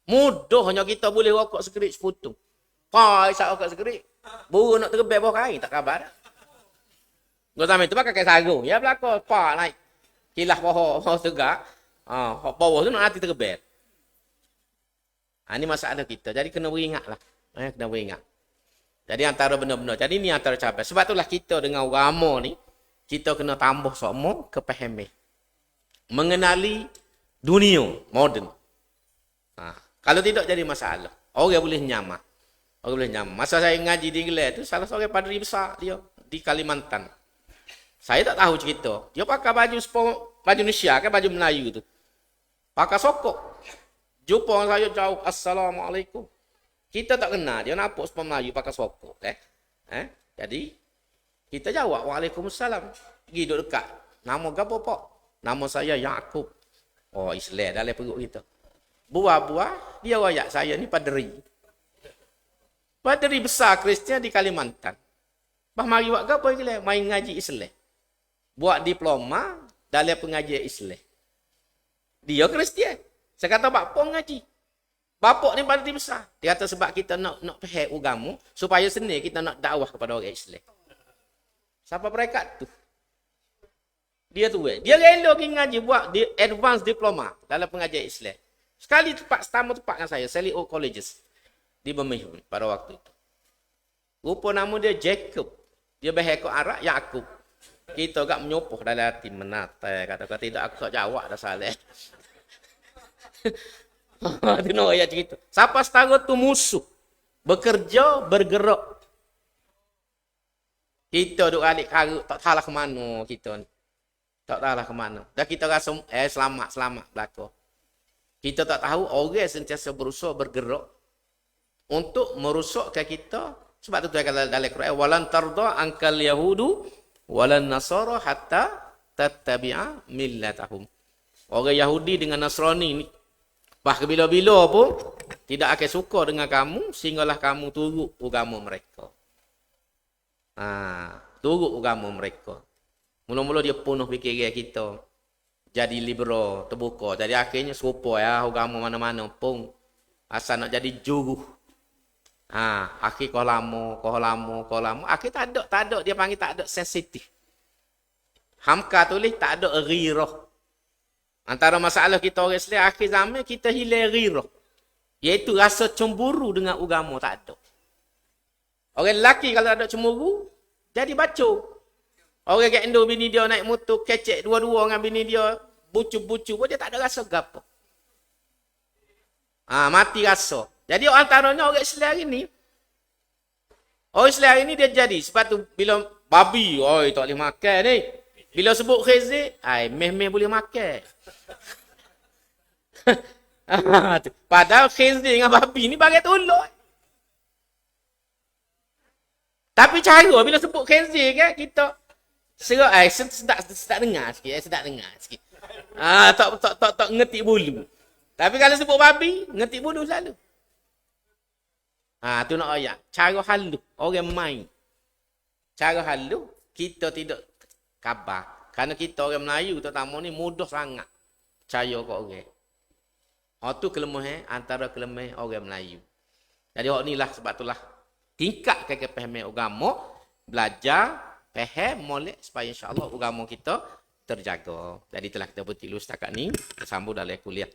Mudahnya kita boleh rokok segerik seputung. Pai sak rokok segerik. Burung nak terbang bawah kain tak khabar dah. Gua sampai tu pakai kain sarung. Ya belakang pak naik. Kilah pohon tegak. Bawah tu nak nanti terbang. Ini masalah kita. Jadi kena beringatlah. Kena beringat. Jadi antara benar-benar. Jadi ni antara capai. Sebab itulah kita dengan agama ni. Kita kena tambah semua kepahaman. Mengenali dunia moden. Kalau tidak jadi masalah. Orang boleh nyamah. Orang boleh nyamah. Masa saya ngaji di Inggeris tu, salah seorang padri besar dia di Kalimantan. Saya tak tahu cerita. Dia pakai baju Indonesia kan, baju Melayu tu. Pakai sokok. Jumpa orang saya jauh. Assalamualaikum. Kita tak kenal. Dia nampak sepuluh Melayu pakai sokok. Jadi, kita jawab, Waalaikumsalam. Pergi duduk dekat. Nama apa, Pak? Nama saya Yaakob. Oh, Islam dalam perut kita. Buah-buah, dia rakyat saya ni paderi. Paderi besar Kristian di Kalimantan. Bah mari buat apa Islam? Main ngaji Islam. Buat diploma dalam pengajian Islam. Dia Kristian. Saya kata, bapak ngaji. Bapak ni paderi besar. Dia kata sebab kita nak faham agama, supaya seni kita nak dakwah kepada orang Islam. Siapa perekat tu? Dia tu. Dia rela pergi ngaji buat advance diploma dalam pengajian Islam. Sekali tamu tepat dengan saya, Sally Oak Colleges di Birmingham pada waktu itu. Rupa nama dia Jacob. Dia bahasa Arab Yaakob. Kita agak menyopoh dalam hati menata. Kata-kata tidak aku tak jawab dah salah. Itu nak ayat cerita. Siapa setara tu musuh. Bekerja, bergerak. Kita duduk alik karut, tak tahulah ke mana kita ni. Tak tahulah ke mana. Dah kita rasa, selamat belakang. Kita tak tahu orang sentiasa berusaha bergerak untuk merusakkan kita. Sebab tu kata dalam Quran, walan tarda ankal yahudu walan nasara hatta tattabi'a millatahum. Orang Yahudi dengan Nasrani ni, bahkan bila-bila pun tidak akan suka dengan kamu sehinggalah kamu turut agama mereka. Turut agama mereka. Mula-mula dia penuh fikiran kita. Jadi liberal, terbuka. Jadi akhirnya serupa agama mana-mana pun. Asal nak jadi juru. Akhir kau lama. Akhir tak ada. Dia panggil tak ada sensitif. Hamka tulis tak ada ghirah. Antara masalah kita orang Islam, akhir zaman kita hilang ghirah. Iaitu rasa cemburu dengan agama tak ada. Orang lelaki kalau ada cemburu, jadi bacok. Orang kat Indo bini dia naik motor, kecek dua-dua dengan bini dia, bucu-bucu pun dia tak ada rasa gapo. Mati rasa. Jadi antaranya orang Islam hari ni, orang Islam hari ni dia jadi. Sebab tu bila babi, oi tak boleh makan ni. Bila sebut khizik, meh-meh boleh makan. Padahal khizik dengan babi ni bagai tolong. Tapi cara bila sebut khinzir kan kita serak sedap dengar sikit, sedap dengar sikit. Tak ngetik bulu. Tapi kalau sebut babi, ngetik bulu selalu. Tu nak ayat. Cara halus orang main. Cara halus kita tidak khabar. Kerana kita orang Melayu terutama ni mudah sangat percaya kat orang. Tu kelemahan antara kelemahan orang Melayu. Jadi hak ni lah sebab itulah tingkatkan kepahaman agama, belajar, faham, molek supaya insya-Allah agama kita terjaga. Jadi telah kita bertilu setakat ni, kita sambung dalam kuliah.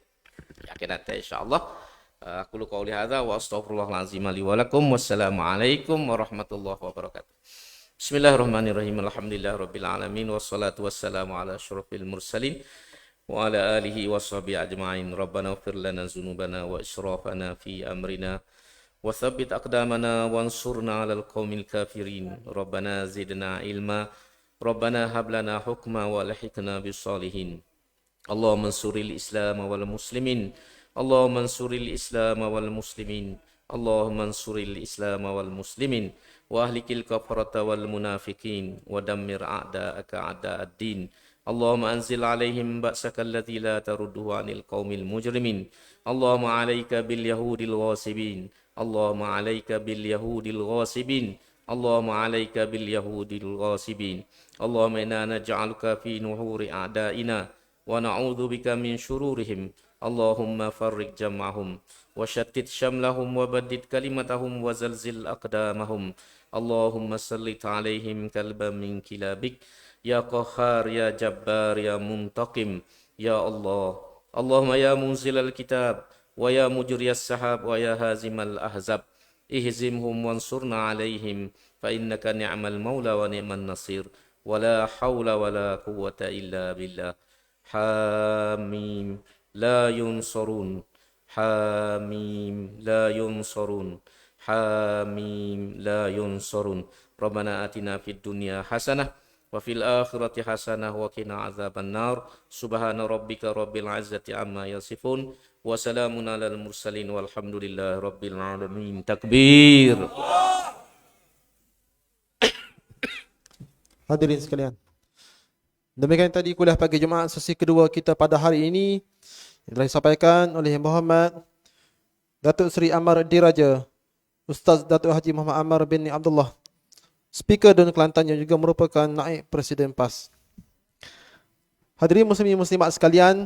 Akan datang insya-Allah. Aku qauli hadza wa astaghfirullahalazim li wa lakum. Wassalamualaikum warahmatullahi wabarakatuh. Bismillahirrahmanirrahim. Alhamdulillahirabbil alamin wassalatu wassalamu ala asyrafil mursalin wa ala alihi washabihi ajma'in. Rabbana ighfir lana dzunubana wa israfana fi amrina wa tsabbit aqdamana wansurna 'alal qaumil kafirin. Rabbana zidna ilma. Rabbana hab lana hukma wa alhiqna bis salihin. Allahumma ansuril Islam wal muslimin. Allahumma ansuril Islam wal muslimin. Allahumma ansuril Islam wal muslimin wa ahlikil kafarata wal munafiqin wa dammir a'da'aka a'da'ad-din. Allahumma anzil alaihim ba'saka alladhi la tarudduhu 'anil qaumil mujrimin. Allahumma 'alaika bil yahudil ghasibin. Allahumma 'alaika bil yahudil ghasibin. Allahumma 'alaika bil yahudil ghasibin. Allahumma inna naj'aluka fi nuhuri a'da'ina wa na'udzu bika min syururihim. Allahumma farriq jam'ahum wa shattit shamlahum wa baddid kalimatahum wa zalzil aqdamahum. Allahumma sallit 'alaihim kalban min kilabik. Ya Qahhar, Ya Jabbar, Ya Muntaqim, Ya Allah. Allahumma ya munzilal kitab, wa ya mujriyas sahab, wa ya hazimal ahzab. Ihzimhum wansurna alaihim, fa innaka ni'mal maula wa ni'man nasir. Wa la hawla wa la quwwata illa billah. Hamim, la yunsurun. Hamim, la yunsurun. Hamim, la yunsurun. Rabbana atina fid dunya hasanah wa fil akhirati hasanah wa qina azaban nar. Subhana rabbika rabbil izzati amma yasifun wa salamun alal mursalin walhamdulillahi rabbil alamin. Takbir. Hadirin sekalian, demikian tadi kuliah pagi Jumaat sesi kedua kita pada hari ini yang telah disampaikan oleh Muhammad Datuk Seri Amar Diraja, Ustaz Datuk Haji Muhammad Amar bin Abdullah, Speaker Dun Kelantan yang juga merupakan naib Presiden PAS. Hadirin muslimin muslimat sekalian,